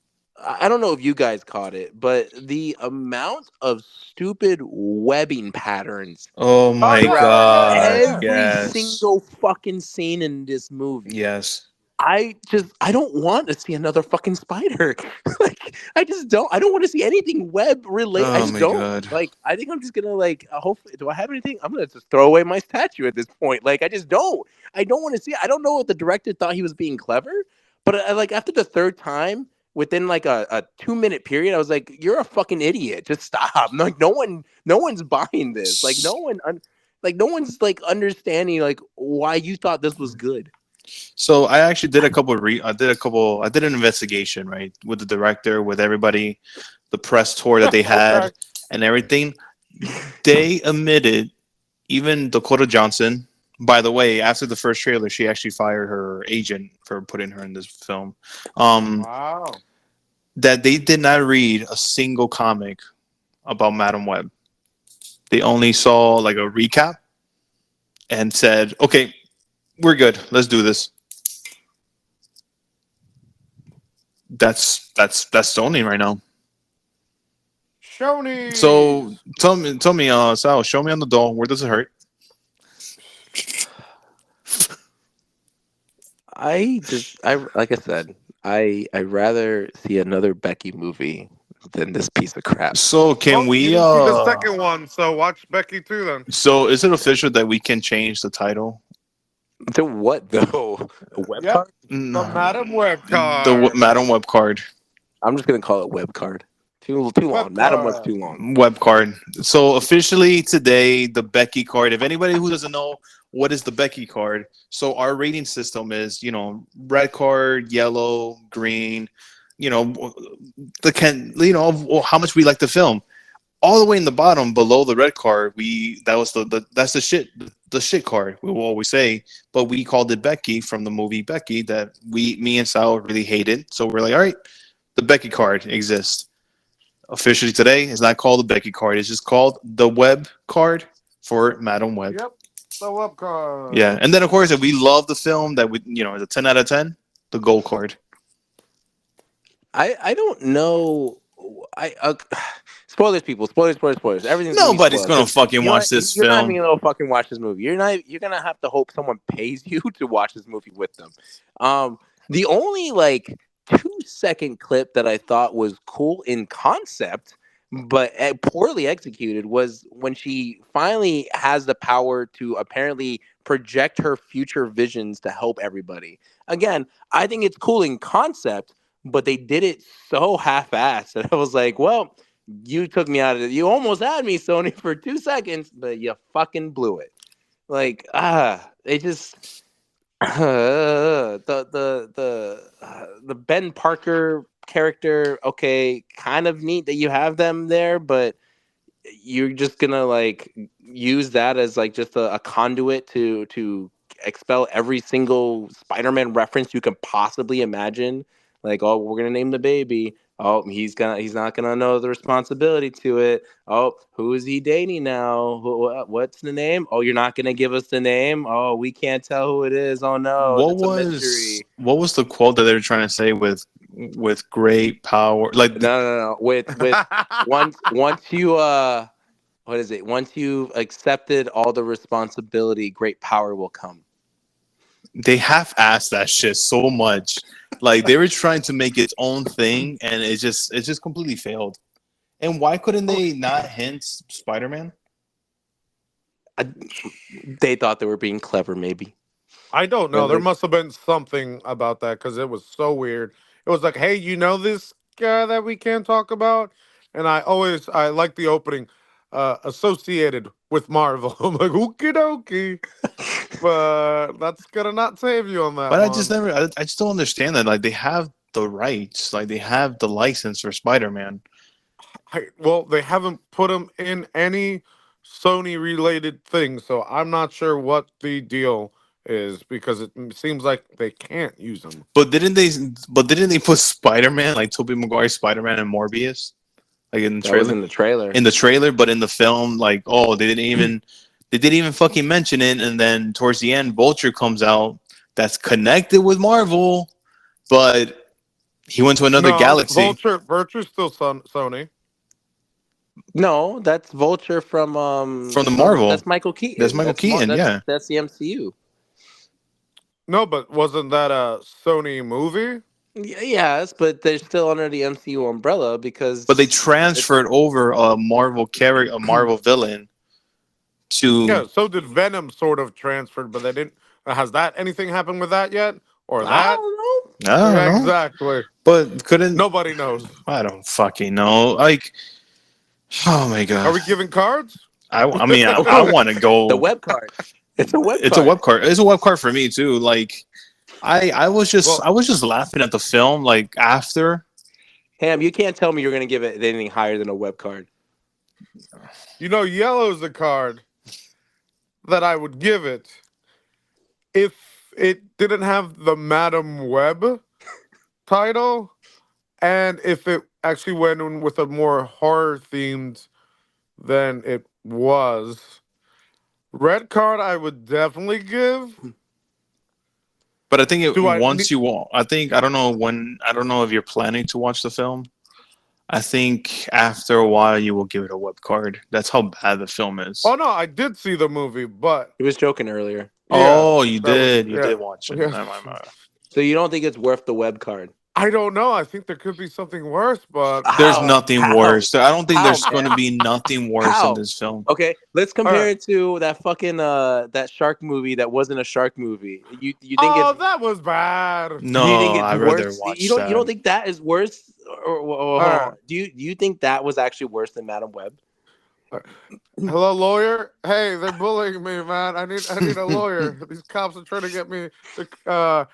I don't know if you guys caught it, but the amount of stupid webbing patterns Oh my yeah, god. every Yes. single fucking scene in this movie. Yes. I don't want to see another fucking spider. Like I don't want to see anything web related. I Oh just my don't. god. Like I think I'm just gonna like hopefully do I have anything? I'm gonna just throw away my statue at this point. Like I just don't. I don't want to see it. I don't know if the director thought he was being clever, but like after the third time within like a 2 minute period, I was like, "You're a fucking idiot. Just stop." Like no one's buying this. Like no one's like understanding like why you thought this was good. So I actually did a couple of I did an investigation, right, with the director, with everybody, the press tour that they Okay. had and everything. They admitted, even Dakota Johnson, by the way, after the first trailer, she actually fired her agent for putting her in this film. Um, Wow. that they did not read a single comic about Madam Web. They only saw like a recap and said, "Okay, we're good. Let's do this." That's Sony right now. So Shoney's. Sal, show me on the doll. Where does it hurt? I like I said, I rather see another Becky movie than this piece of crap. So can Well, you we? didn't see the second one, so watch Becky too then. So is it official that we can change the title? To what though? A web Yep. card? The No, Madam Web the card. Madam Web card. I'm just gonna call it web card. Too Web long. Madam Web's card. too long. Web card. So officially today, the Becky card. If anybody who doesn't know what is the Becky card, so our rating system is, red card, yellow, green. You know, how much we like the film. All the way in the bottom, below the red card, that was that's the shit card. We will always say, but we called it Becky from the movie Becky that me and Sal really hated. So we're like, all right, the Becky card exists officially today. It's not called the Becky card. It's just called the Web card for Madam Web. Yep. The Web Yeah, card. and then of course, if we love the film, that we is a 10 out of 10, the Gold card. I don't know. I spoilers, people. Spoilers. Everything's gonna be Nobody's spoiled gonna because fucking watch this you're not even film. gonna fucking watch this movie. You're not. You're gonna have to hope someone pays you to watch this movie with them. The only like 2 second clip that I thought was cool in concept, but poorly executed, was when she finally has the power to apparently project her future visions to help everybody. Again, I think it's cool in concept, but they did it so half-assed that I was like, well, you took me out of it. You almost had me, Sony, for 2 seconds, but you fucking blew it. Like, they just the Ben Parker character. Okay, kind of neat that you have them there, but you're just gonna like use that as like just a conduit to expel every single Spider-Man reference you can possibly imagine. Like, oh, we're gonna name the baby. Oh, he's not gonna know the responsibility to it. Oh, who is he dating now? What's the name? Oh, you're not gonna give us the name. Oh, we can't tell who it is. Oh no, What it's a was mystery. what was the quote that they were trying to say with great power? Like, No. With once you what is it? Once you've accepted all the responsibility, great power will come. they half-assed that shit so much. Like they were trying to make its own thing, and it just completely failed. And why couldn't Oh, they not hint Spider-Man? I, they thought they were being clever, maybe. I don't Or know. There like, must have been something about that because it was so weird. It was like, hey, you know this guy that we can't talk about? And I like the opening associated with Marvel. I'm like, okie dokie. But that's gonna not save you on that But I just one. never. I just don't understand that. Like they have the rights, like they have the license for Spider-Man. Well, they haven't put him in any Sony related thing, so I'm not sure what the deal is because it seems like they can't use him. But didn't they? But didn't they put Spider-Man, like Tobey Maguire's Spider-Man and Morbius, like in the that was trailer? in the trailer. In the trailer, but in the film, like, oh, they didn't even fucking mention it. And then towards the end, Vulture comes out that's connected with Marvel, but he went to another No, galaxy Vulture's still Sony. No, that's Vulture from the from Marvel. that's Michael That's Keaton. Michael Keaton, yeah. That's the MCU. No, but wasn't that a Sony movie? Yes, but they're still under the MCU umbrella But they because it's transferred over a Marvel character, a Marvel villain to. Yeah, so did Venom sort of transferred, but they didn't. Has that anything happened with that yet? Or I that? don't know. I don't Yeah, know, exactly. but couldn't. Nobody knows. I don't fucking know. Like, oh my Are god. we giving cards? I mean, I want to The go. web card. It's a web It's a card. web card. It's a web card for me too. Like, I Well, was just laughing at the film. Like after. Ham, you can't tell me you're gonna give it anything higher than a web card. yellow's a card that I would give it if it didn't have the Madam Web title, and if it actually went in with a more horror themed than it was. Red card, I would definitely give. But I think Do I once need? you I think I don't know when I don't know if you're planning to watch the film. I think after a while you will give it a web card. That's how bad the film Oh is. no, I did see the movie, but He was joking earlier. yeah, Oh, you that was did. You yeah, did watch it. yeah. Never mind, never mind. So you don't think it's worth the web card? I don't know. I think there could be something worse, but There's How? nothing How? worse. I don't think How, there's man? going to be nothing worse in How? this film. Okay, let's all compare right. it to that fucking that shark movie that wasn't a shark movie. You think Oh, it's that was bad. do you think No, it's I'd rather worse? watch You don't that. think that is worse? Or All hold right. on. Do you think that was actually worse than Madam Web? All right. Hello, lawyer. Hey, they're bullying me, man. I need a lawyer. These cops are trying to get me to.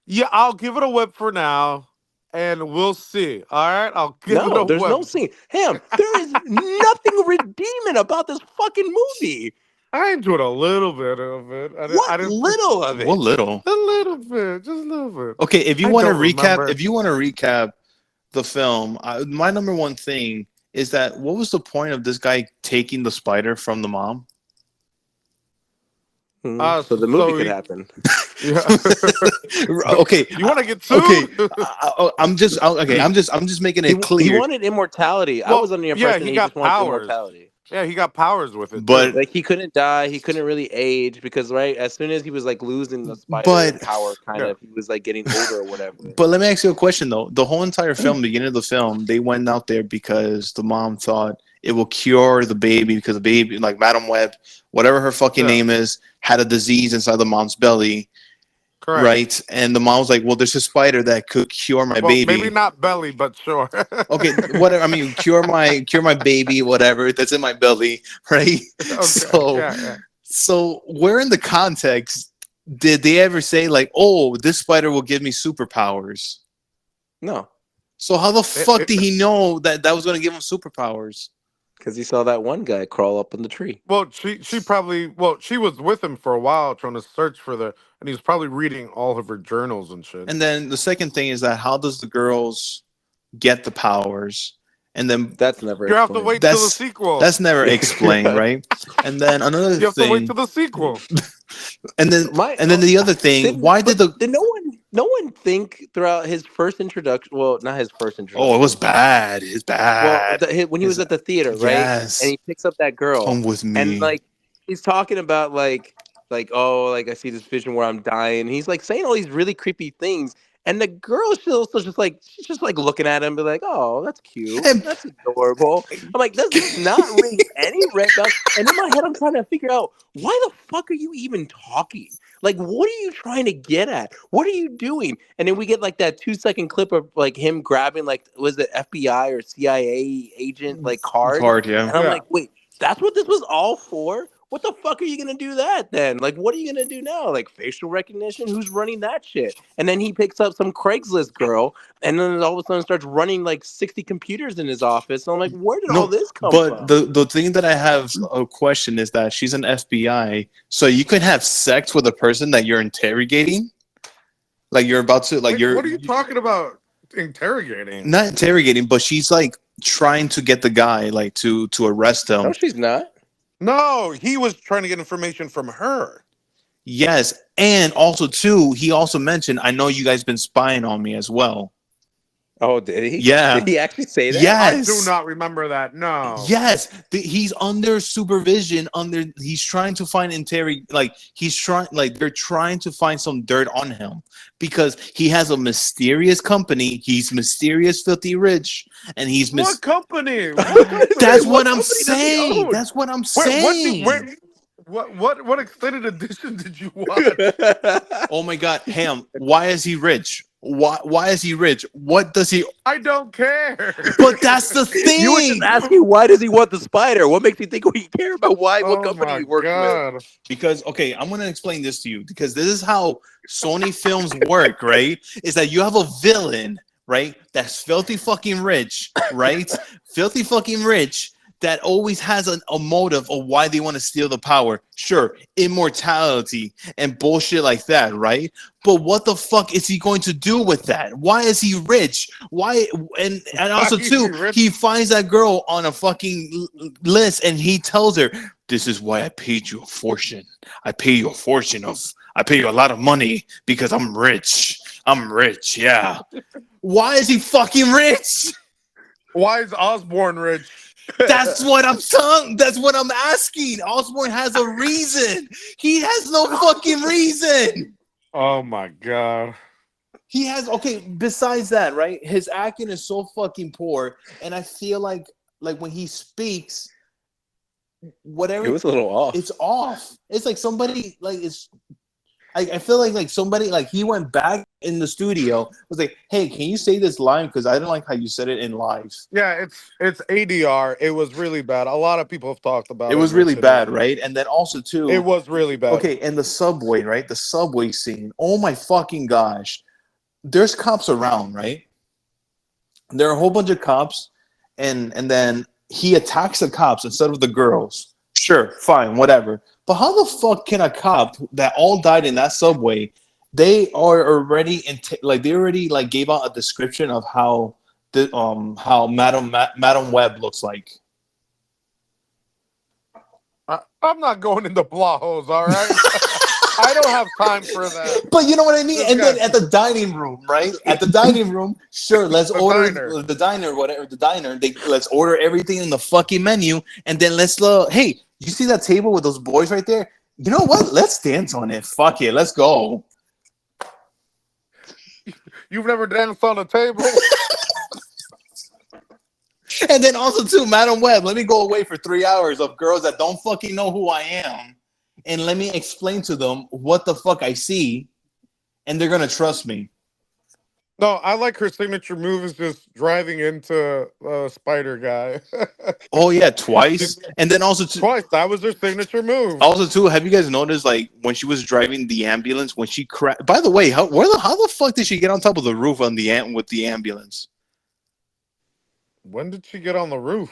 Yeah, I'll give it a whip for now, and we'll see. All right, I'll give it No, a there's whip. no scene. Ham, there is nothing redeeming about this fucking movie. I enjoyed a little bit of it. I What didn't. little of What it? little? A little bit, just a little bit. Okay, if you I want to don't recap, remember. if you want to recap the film, my number one thing is that what was the point of this guy taking the spider from the mom? So the movie So could happen. yeah. So Okay, you want to get okay. sued? I'm just making He it he clear. wanted immortality. I was Well, under the yeah, impression he he just got wanted powers. immortality. Yeah, he got powers with it But too. Like he couldn't die, he couldn't really age because right as soon as he was like losing the spider but power, kind Yeah. of he was like getting older or whatever. but let me ask you a question though. The whole entire film, beginning of the film, they went out there because the mom thought it will cure the baby because the baby, like Madam Web, whatever her fucking Yeah. name is, had a disease inside the mom's belly, Correct. right? And the mom was like, "Well, there's a spider that could cure my Well, maybe baby." not belly, but sure. Okay, whatever. I mean, cure my baby, whatever that's in my belly, right? Okay. So, Yeah. Yeah. where in the context did they ever say like, "Oh, this spider will give me superpowers"? No, So how the It, fuck it, did he know that that was going to give him superpowers? because he saw that one guy crawl up in the tree. well, she probably she was with him for a while trying to search for and he was probably reading all of her journals and shit. And then the second thing is that how does the girls get the powers? And then That's never You have to explained. wait till the that's sequel. that's never explained, right? And then another You have to wait thing, till the sequel. and then My the other thing, why did the did no one think throughout his first introduction? Well, not his first oh, it was introduction. bad. It's Well, bad. when he was It's, at the theater, right, and yes, he picks up that girl, come with and me. like he's talking about like oh like I see this vision where I'm dying. He's like saying all these really creepy things, and the girl still just like she's just like looking at him, be like, oh that's cute, And that's adorable. I'm like, does this not ring any red bells? And in my head, I'm trying to figure out why the fuck are you even talking? Like, what are you trying to get at? What are you doing? And then we get like that 2 second clip of like him grabbing like was it FBI or CIA agent like card, card, yeah. and I'm Yeah. like, wait, that's what this was all for? What the fuck are you gonna do that then? Like, what are you gonna do now? Like facial recognition? Who's running that shit? And then he picks up some Craigslist girl, and then all of a sudden starts running like 60 computers in his office. And I'm like, where did all No, this come but from? the thing that I have a question is that she's an FBI, so you can have sex with a person that you're interrogating, like you're about to, like Wait, you're what are you talking about? Interrogating? not interrogating, but she's like trying to get the guy like to arrest No, him. she's not. No, he was trying to get information from her. Yes, and also too, he also mentioned, "I know you guys been spying on me as well." Oh, did he? Did Yeah. he actually say that? I do Yes. not remember that. No. Yes, he's under supervision. He's trying to find like he's trying, like they're trying to find some dirt on him because he has a mysterious company. He's mysterious, filthy rich, and What company? What That's company? what What I'm company does he saying. own? That's what I'm Where, saying. what extended edition did you watch? Oh my God, Ham. Why is he rich? Why is he rich? What does he? I don't care. But that's the You were just thing. asking why does he want the spider? What makes you think we care about what Oh company my he works with? god. Because okay, I'm gonna explain this to you because this is how Sony films work, right? Is that you have a villain, right? That's filthy fucking rich, right? Filthy fucking rich that always has a motive of why they want to steal the power. Sure, immortality and bullshit like that, right? But what the fuck is he going to do with that? Why is he rich? Why and Why also is he too, rich? he finds that girl on a fucking list and he tells her, "This is why I paid you a fortune. I pay you a fortune of I pay you a lot of money because I'm rich. I'm rich, yeah." Why is he fucking rich? Why is Osborne rich? That's what I'm telling. That's what I'm asking. Osborne has a reason. He has no fucking reason. Oh my god. He has okay. Besides that, right? His acting is so fucking poor, and I feel like when he speaks, It whatever was a little off. it's off. It's like somebody like it's. I feel like somebody like he went back in the studio was like, "Hey, can you say this line? Because I don't like how you said it in live." Yeah, it's ADR. It was really bad. A lot of people have talked It about it and was really mentioned it. bad, right? And then also It too, was really bad. okay, and the subway, right? The subway scene. Oh my fucking gosh! There's cops around, right? There are a whole bunch of cops, and then he attacks the cops instead of the girls. Sure, fine, whatever. But how the fuck can a cop that all died in that subway? They are already like they already like gave out a description of how Madam Web looks like. I'm not going into plot holes, all right? I don't have time for that. But you know what I mean? This And then guy, at the dining room, right? At the dining room, sure, let's the order diner. the diner, whatever the diner. Let's order everything in the fucking menu, and then hey, you see that table with those boys right there? You know what? Let's dance on it. Fuck it, let's go. You've never danced on a table? And then also too, Madam Web, let me go away for 3 hours of girls that don't fucking know who I am, and let me explain to them what the fuck I see, and they're gonna trust me. No, I like her signature move is just driving into Spider Guy. Oh yeah, twice, and then Twice. That was her signature move. also too, have you guys noticed like when she was driving the ambulance when she crashed? By the way, how the fuck did she get on top of the roof on the with the ambulance? When did she get on the roof?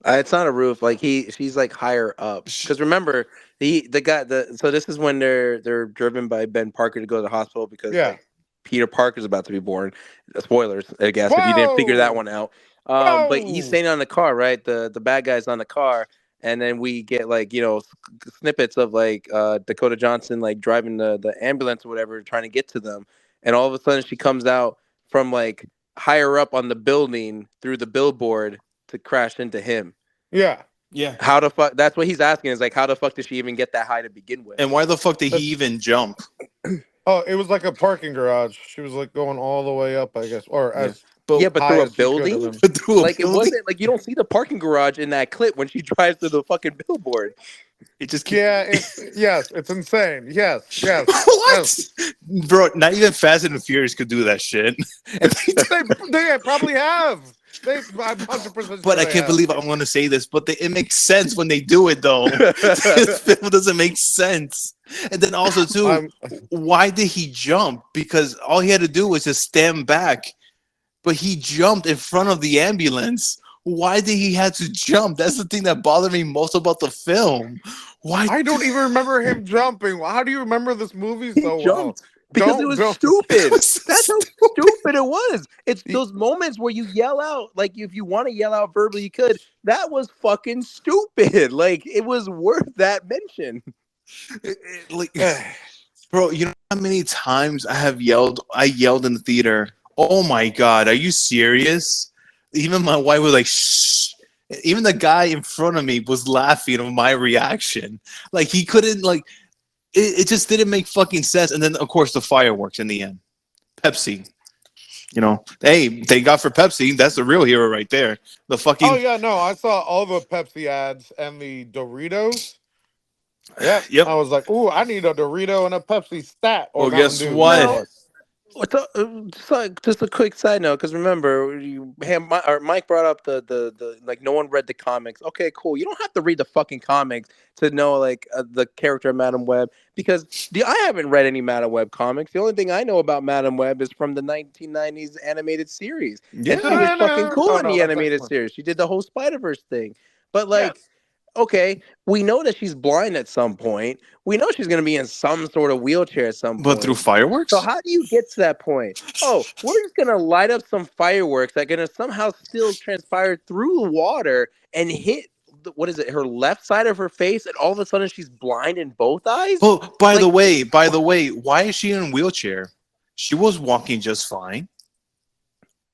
It's not a roof. Like she's like higher up. Because remember, the guy. So this is when they're driven by Ben Parker to go to the hospital because Yeah. like Peter Parker's about to be born. Spoilers, I guess, if you didn't figure that Whoa! one out. But he's Whoa! staying on the car, right? The bad guy's on the car, and then we get like snippets of like Dakota Johnson like driving the ambulance or whatever, trying to get to them, and all of a sudden she comes out from like higher up on the building through the billboard to crash into him. Yeah. Yeah. How the fuck? That's what he's asking. Is like, how the fuck did she even get that high to begin with? And why the fuck did he It's, even jump? oh, it was like a parking garage. She was like going all the way up, I guess, or Yeah. as Yeah, But but high through a as she could have building. been. through a Like it building, wasn't like you don't see the parking garage in that clip when she drives through the fucking billboard. it just keeps. Yeah, it's insane. Yes, yes, What, yes. bro? Not even Fast and the Furious could do that shit. And They probably have. I'm 100% but sure I they can't have. believe I'm going to say this, but it makes sense when they do it, though. This film doesn't make sense. And then also, too, I'm why did he jump? Because all he had to do was just stand back, but he jumped in front of the ambulance. Why did he have to jump? That's the thing that bothered me most about the film. Why? I don't even remember him jumping. How do you remember this movie He so well? jumped because it was stupid. That's how stupid it was. It's those moments where you yell out, like if you want to yell out verbally, you could. That was fucking stupid. Like it was worth that mention. Like, bro, you know how many times I yelled in the theater, Oh my god, are you serious? Even my wife was like, shh. Even the guy in front of me was laughing at my reaction. Like he couldn't like it just didn't make fucking sense. And then of course the fireworks in the end. Pepsi. You know, hey, thank God for Pepsi. That's the real hero right there. The Oh fucking yeah, no, I saw all the Pepsi ads and the Doritos. Yep, yep. I was like, ooh, I need a Dorito and a Pepsi stat or Well, Mountain guess Dew. Either what? Now, one. just a quick side note, because remember, Mike brought up the like no one read the comics. Okay, cool. You don't have to read the fucking comics to know like the character of Madam Web, because I haven't read any Madam Web comics. The only thing I know about Madam Web is from the 1990s animated series, and she Yeah, was fucking cool Oh in no, the that's animated excellent. series. She did the whole Spider Verse thing, but like. Yes. Okay, we know that she's blind at some point. We know she's going to be in some sort of wheelchair at some but through point. So fireworks. how do you get to that point? Oh, we're just gonna light up some fireworks that are gonna somehow still transpire through the water and hit what is it? Her left side of her face, and all of a sudden she's blind in both eyes. Well, by the Like, way, by the way, why is she in a wheelchair? She was walking just fine.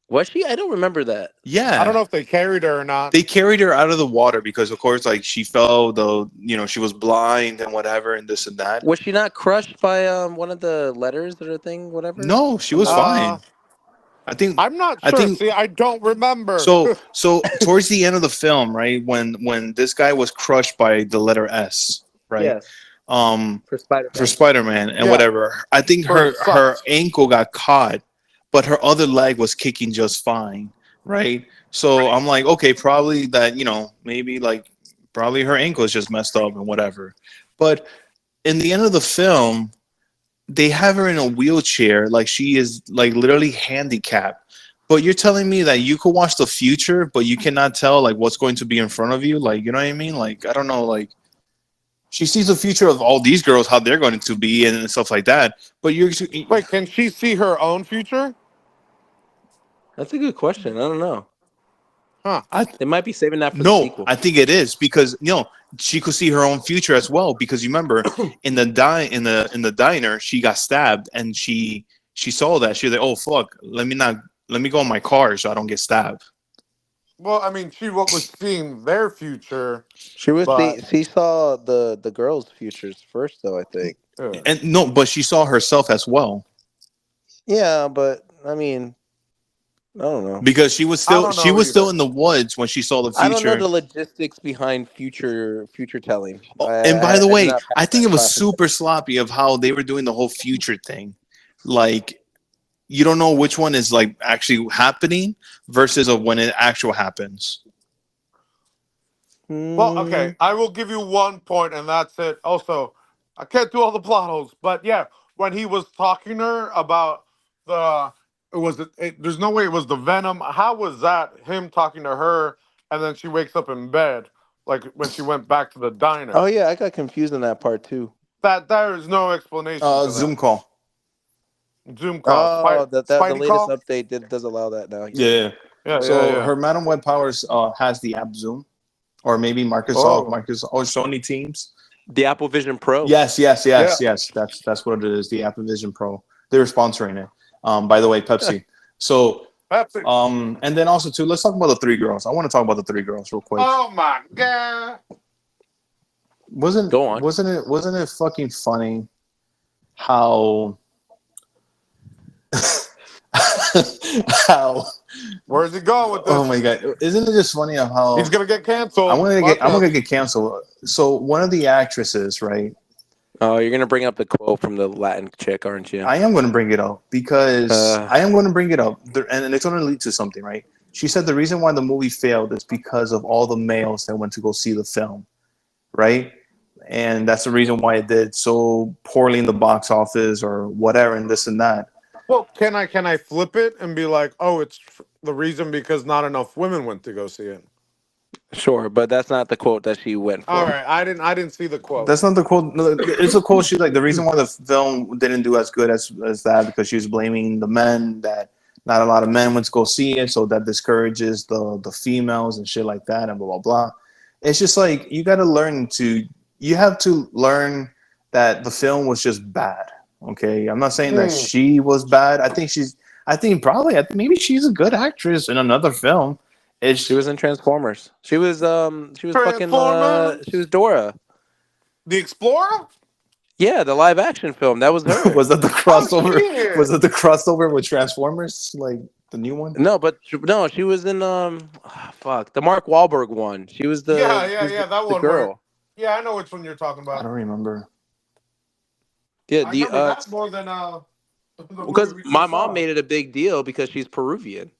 was she? I don't remember that. I don't Yeah. know if they carried her or not. They carried her out of the water because of course like she fell though, you know, she was blind and whatever and this and that. Was she not crushed by one of the letters or thing, whatever, No, she on was the? Uh, fine. I think I'm not I sure. think See, I don't remember. so towards the end of the film, right, when this guy was crushed by the letter S, right? Yes, Um for Spider for Man. Spider-Man and Yeah, whatever. I think for her socks. ankle got caught, but her other leg was kicking just fine, right? So I'm like, okay, probably that, you know, maybe like probably her ankle is just messed up and whatever. But in the end of the film, they have her in a wheelchair, like she is like literally handicapped. But you're telling me that you could watch the future, but you cannot tell like what's going to be in front of you, like you know what I mean? Like I don't know, like she sees the future of all these girls, how they're going to be, and stuff like that. But you're, Wait, can she see her own future? That's a good question. I don't know. Huh. I They might be saving that for the no, sequel. I think it is because you know she could see her own future as well. Because you remember in the diner, she got stabbed, and she saw that she was like, oh fuck, let me go in my car so I don't get stabbed. Well, I mean, she what was seeing their future, She was but she saw the girls' futures first, though. I think. And no, but she saw herself as well Yeah, but I mean, I don't know. because I don't she know was still either. in the woods when she saw the I don't know future. the logistics behind future telling. Oh, and by the I did way, not pass I think that it was class in super sloppy of how they were doing the whole future thing. Like you don't know which one is like actually happening versus of when it actual happens. Well, okay, mm, I will give you one point, and that's it. Also, I can't do all the plot holes, but yeah, when he was talking to her about the, there's no way it was the venom. How was that him talking to her, and then she wakes up in bed, like when she went back to the oh diner? yeah, I got confused on that part too. That there is no explanation to Zoom that. call. Zoom call, Oh, the Spidey latest call. update does allow that now. Yeah, Yes. yeah. Yeah, yeah, So yeah. her Madam Web Powers has the app Zoom, or maybe Oh, Microsoft, or Sony Teams. The Apple Vision Pro. Yes, yes, yeah. yes, yes. That's what it is. The Apple Vision Pro. They're sponsoring it. By the way, Pepsi. So, Pepsi. and then also too, let's talk about the three girls. I want to talk about the three girls real quick. Oh my god. Go on. Wasn't it fucking funny how how Where's he going with oh this? my god, isn't it just funny of He's how gonna get canceled. Watch I'm out. gonna get canceled. So one of the actresses, right? Oh, you're gonna bring up the quote from the Latin chick, aren't you? I am going to bring it up because Uh, I am going to bring it up, and it's going to lead to something, right? She said the reason why the movie failed is because of all the males that went to go see the film, right? And that's the reason why it did so poorly in the box office or whatever, and this and that. Well, can I flip it and be like, oh, it's the reason because not enough women went to go see it. sure, but that's not the quote that she went All for. right, I didn't see the quote. That's not the quote. No, it's a quote. She's like the reason why the film didn't do as good as that because she was blaming the men that not a lot of men went to go see it, so that discourages the females and shit like that and blah blah blah. It's just like you have to learn that the film was just bad. Okay, I'm not saying that Hmm. she was bad. I think probably. I think maybe she's a good actress in another film. She It's was in Transformers. She was fucking she was Transformers, Dora. the Explorer. Yeah, the live action film. That was her. was that the Oh crossover? Was shit! that the crossover with Transformers, like the new one? No, but no, she was in fuck, the Mark Wahlberg one. She was Yeah, the she yeah, was yeah. That the one where, girl. yeah, I know which one you're talking I about. don't remember. Yeah, I the remember that more than the movie because we my just mom saw. made it a big deal because she's Peruvian.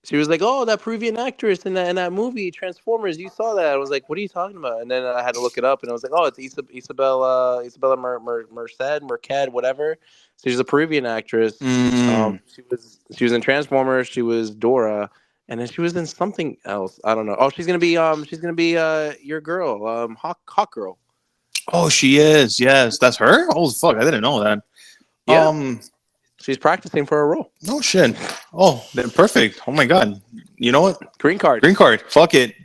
She was like, "Oh, that Peruvian actress in that movie Transformers. You saw that?" I was like, "What are you talking about?" And then I had to look it up, and I was like, "Oh, it's Isabella Merced, whatever." So she's a Peruvian actress. Mm. She was in Transformers. She was Dora, and then she was in something else. I don't know. Oh, she's gonna be your girl, Hawk Girl. Oh, she is. Yes, that's her. Oh fuck, I didn't know that. Yeah, Um, she's practicing for a role. no shit. Oh, then perfect. Oh my god. You know what? Green card. Green card. Fuck it.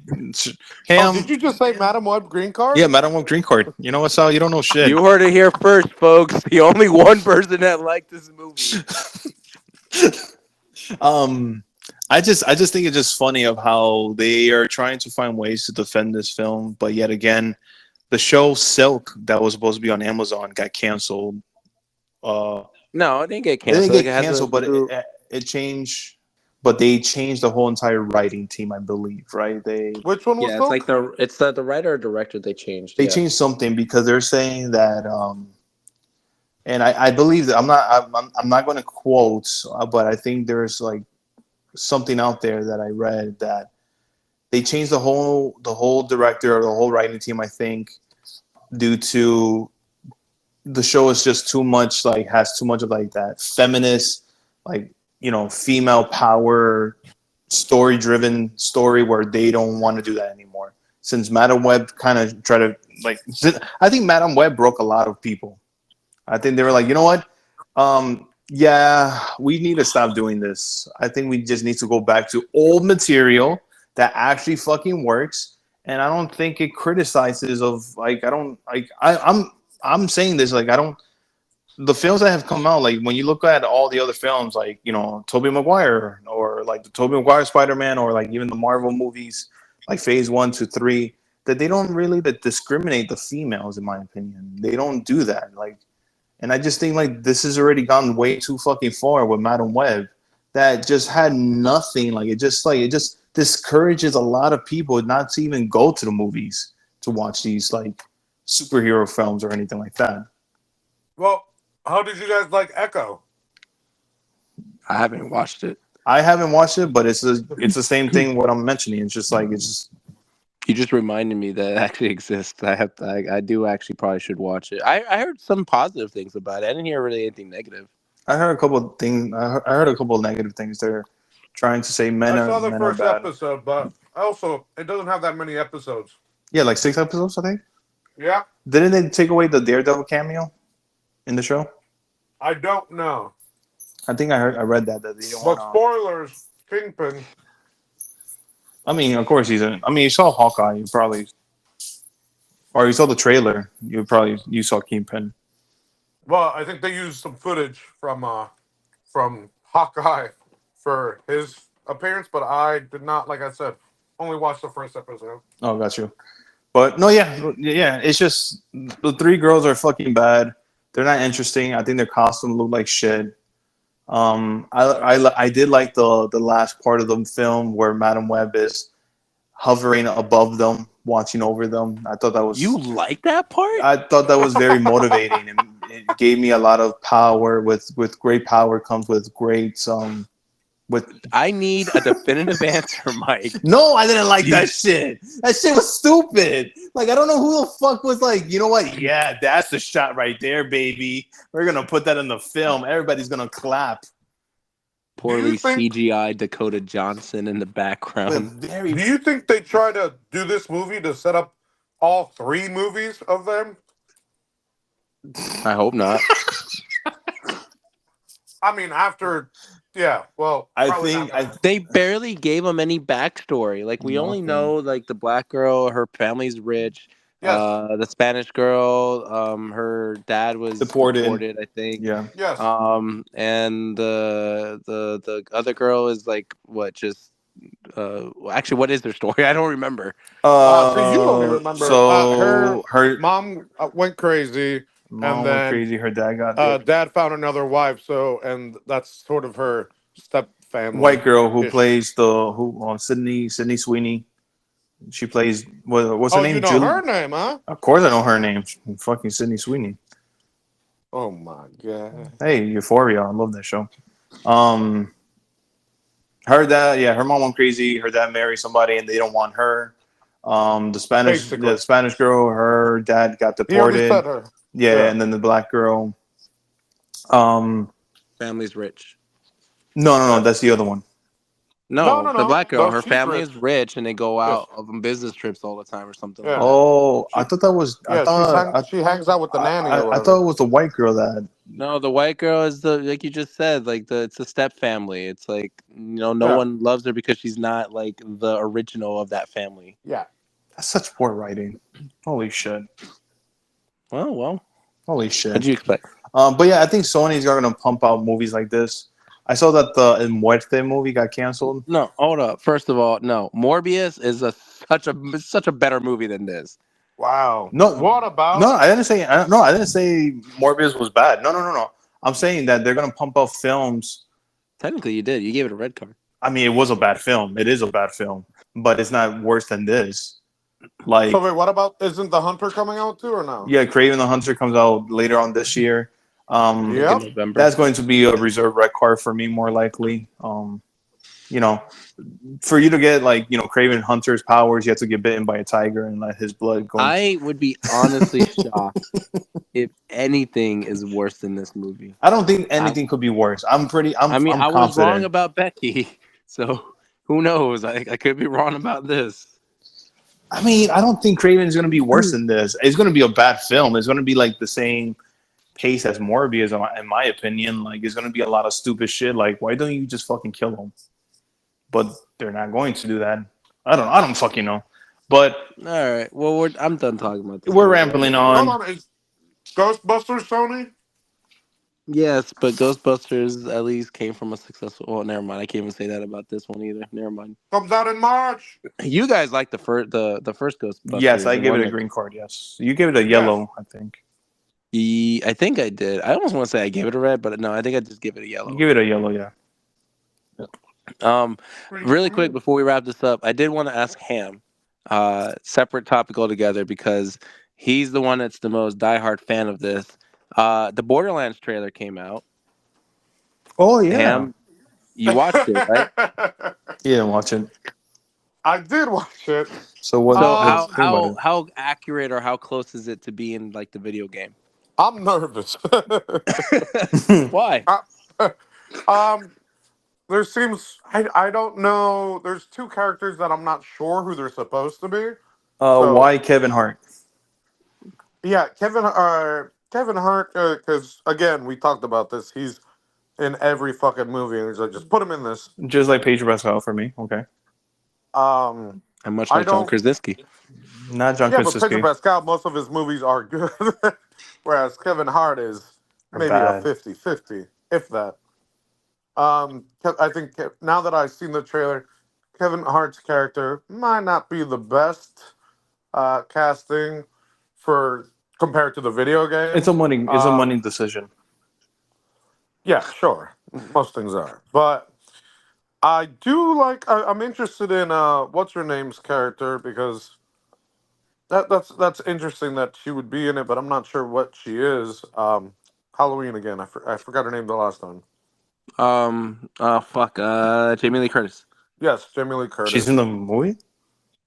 Hey, Oh, did you just say Madam Web green card? yeah, Madam Web green card. You know what, Sal? You don't know shit. You heard it here first, folks. The only one person that liked this movie. um, I just think it's just funny of how they are trying to find ways to defend this film, but yet again, the show Silk that was supposed to be on Amazon got canceled. Uh, No, it didn't get it didn't canceled. Like get it has a canceled, but through. it changed. But they changed the whole entire writing team, I believe. Right? Which one was Yeah, it's like Silk? the writer or director they changed. They Yeah. changed something because they're saying that and I believe that I'm not going to quote, but I think there's like something out there that I read that they changed the whole director or the whole writing team. I think due to the show is just too much like has too much of like that feminist like female power story driven story where they don't want to do that anymore. Since Madam Web kind of tried to like, I think Madam Web broke a lot of people. I think they were like, you know what? Yeah, we need to stop doing this. I think we just need to go back to old material that actually fucking works. And I don't think it criticizes of like I don't like I'm saying this like I don't the films that have come out like when you look at all the other films like Tobey Maguire or like the Tobey Maguire Spider-Man or like even the Marvel movies like Phase 1 to 3 that they don't really that discriminate the females in my opinion. They don't do that like and I just think like this has already gone way too fucking far with Madam Web that just had nothing. It just discourages a lot of people not to even go to the movies to watch these like superhero films or anything like that. Well, how did you guys like Echo? I haven't watched it. I haven't watched it, but it's the same thing what I'm mentioning. It's just like it's just You just reminded me that it actually exists. I do actually probably should watch it. I heard some positive things about it. I didn't hear really anything negative. I heard a couple of things. I heard a couple of negative things. They're trying to say I saw the men are first bad. episode, but also it doesn't have that many episodes. Yeah, like 6 episodes, I think. Yeah, Didn't they take away the Daredevil cameo in the show? I don't know, I think I read that they don't want but to. spoilers. Kingpin. I mean, of course he's in. I mean, you saw Hawkeye, you probably, or you saw the trailer. You saw Kingpin. Well, I think they used some footage from Hawkeye for his appearance, but I did not, like I said, only watch the first episode. Oh, got you. But no, yeah. It's just the three girls are fucking bad. They're not interesting. I think their costumes look like shit. I did like the last part of the film where Madam Web is hovering above them, watching over them. You like that part? I thought that was very motivating, and it gave me a lot of power. With great power comes with great with I need a definitive answer, Mike. no, I didn't like that shit. That shit was stupid. Like I don't know who the fuck was like, you know what? Yeah, that's the shot right there, baby. We're gonna put that in the film. Everybody's gonna clap. Do you Poorly think? CGI Dakota Johnson in the But background. very Do you think they try to do this movie to set up all three movies of them? I hope not. I mean, after, yeah, well, I probably think not gonna. They barely gave him any backstory. Like we only nothing. know like the black girl, her family's rich. Yes. The Spanish girl, her dad was Deported. deported, I think. Yeah. Yes. And the other girl is like what? Just well, actually, what is their story? I don't remember. So you don't even remember. Her So her mom went crazy, and mom went then crazy. Her dad got the dad found another wife. So, and that's sort of her step family white girl who ish. plays the who Sydney Sweeney. She plays what's her Oh, you name? know Julie. her name, huh? Of course, I know her name. Fucking Sydney Sweeney. Oh my god. Hey, Euphoria. I love that show. Um, her dad, yeah, her mom went crazy. Her dad married somebody, and they don't want her. The Basically, Spanish girl, her dad got he already deported. said her. Yeah, Yeah. and then the black girl. Um, Family's rich. no, Yes. that's the other one. No, No, no, the no. black girl. No, Her she's family rich. is rich, and they go Yes. out on business trips all the time, or something like Yeah. that. Oh, I She. thought that was. Yeah. She hangs out with the nanny or I thought whatever. it was the white girl that. No, the white girl is the like you just said, like it's a step family. It's like no Yeah. one loves her because she's not like the original of that family. Yeah. That's such poor writing. Holy shit. Well, Holy what'd shit. you expect? But yeah, I think Sony's gonna pump out movies like this. I saw that the El Muerte movie got canceled. No, hold up. First of all, no, Morbius is such a better movie than this. Wow. No, What no, about? I didn't say. No, I didn't say Morbius was bad. No. I'm saying that they're gonna pump out films. Technically, you did. You gave it a red card. I mean, it was a bad film. It is a bad film, but it's not worse than this. So Like, wait, what about? Isn't the Hunter coming out too, or no? yeah, Craven the Hunter comes out later on this year. I Um, think in Yep. November. that's going to be a reserve red card for me, more likely. You know, for you to get like Craven Hunter's powers, you have to get bitten by a tiger and let his blood go into. I would be honestly shocked if anything is worse than this movie. I don't think I anything could be worse. I'm pretty. I mean, I'm I was wrong confident. about Becky, so who knows? I could be wrong about this. I mean, I don't think Craven is going to be worse than this. It's going to be a bad film. It's going to be like the same pace as Morbius, in my opinion. Like, it's going to be a lot of stupid shit. Like, why don't you just fucking kill him? But they're not going to do that. I don't fucking know. But All right. Well, I'm done talking about this we're movie. I rambling guess. Hold on. on. Is Ghostbusters Sony? Yes, but Ghostbusters at least came from a successful. Well, never mind. I can't even say that about this one either. Never mind. Comes out in March. You guys like the first Yes, Ghostbusters, I the gave it one a that green card. Yes, you gave it a Yes. yellow. I think I think I did. I almost want to say I gave it a red, but no, I think I just give it a you yellow. give it a yellow. Yeah. Um, really quick before we wrap this up, I did want to ask Ham, separate topic altogether because he's the one that's the most diehard fan of this. The Borderlands trailer came out. Oh yeah. Ham, you watched it, right? You didn't watch it. I did watch it. So what? So What Um, how do you think about how it? how accurate or how close is it to being like the video game? I'm nervous. Why? Uh, um, there seems I don't know. There's two characters that I'm not sure who they're supposed to be. So Why Kevin Hart? yeah, Kevin Hart. Because again, we talked about this. He's in every fucking movie, and he's like, just put him in this. Just like Pedro Pascal for me. Okay. Um, And much I like John don't. Krasinski. Not John Yeah, but Pedro Krasinski. Pascal, most of his movies are good, whereas Kevin Hart is Are maybe a bad. 50-50, if that. I think now that I've seen the trailer, Kevin Hart's character might not be the best casting for compared to the video It's game. a money. It's a money decision. Yeah, sure, most things are, but I do like. I'm interested in what's her name's character because that's interesting that she would be in it, but I'm not sure what she is. Halloween again. I forgot her name the last time. Fuck. Jamie Lee Curtis. Yes, Jamie Lee She's in Curtis. the movie.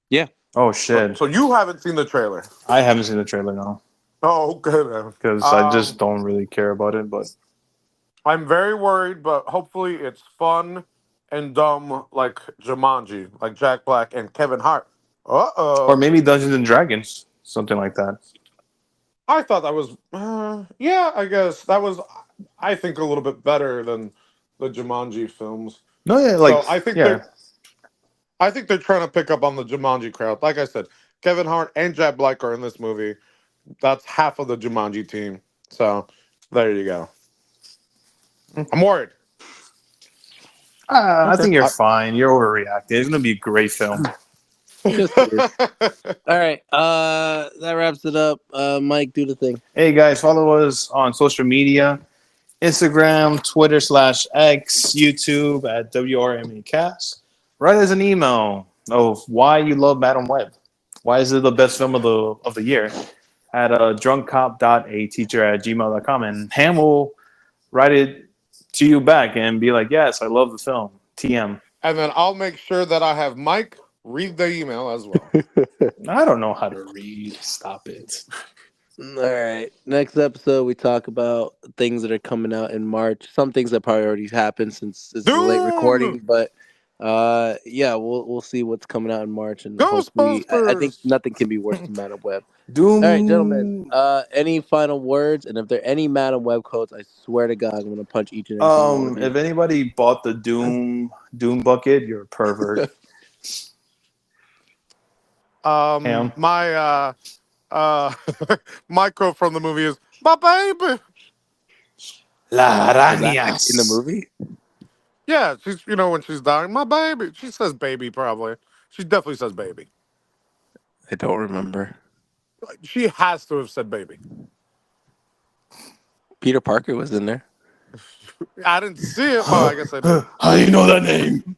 Yeah. Oh So, shit! so you haven't seen the trailer? I haven't seen the trailer now Oh, good. Man. because I just don't really care about it. But I'm very worried, but hopefully it's fun and dumb like Jumanji, like Jack Black and Kevin Hart. or Uh-oh. maybe Dungeons and Dragons, something like that. I thought that was, yeah, I guess that was, I think, a little bit better than the Jumanji films. No, yeah, like So I think yeah. they're trying to pick up on the Jumanji crowd. Like I said, Kevin Hart and Jack Black are in this movie. That's half of the Jumanji team. So there you go. I'm worried. I Okay. think you're fine. You're overreacting. It's gonna be a great film. Just curious. All right. That wraps it up. Mike, do the thing. Hey guys, follow us on social media: Instagram, Twitter/X, YouTube at WRMEcast. Write us an email of why you love Madam Web. Why is it the best film of the year? At drunkcop.ateacher@gmail.com, and Ham will write it to you back and be like, "Yes, I love the film." TM. And then I'll make sure that I have Mike read the email as well. I don't know how to read. Stop it. All right. Next episode, we talk about things that are coming out in March. Some things that probably already happened since it's a late Dune! recording, but yeah, we'll see what's coming out in March, and hopefully, I think Ghostbusters! nothing can be worse than Madam Web. All right, gentlemen. Doom. Any final words? And if there are any Madam Web quotes, I swear to God, I'm gonna punch each and every single one of you. If anybody bought the Doom bucket, you're a pervert. Ham. My uh my quote from the movie is my baby. La Was that in the Raniacs. movie? Yeah, she's when she's dying, my baby. She says baby probably. She definitely says baby. I don't remember. Like, she has to have said baby. Peter Parker was in there. I didn't see it, but I guess I did. How do you know that name?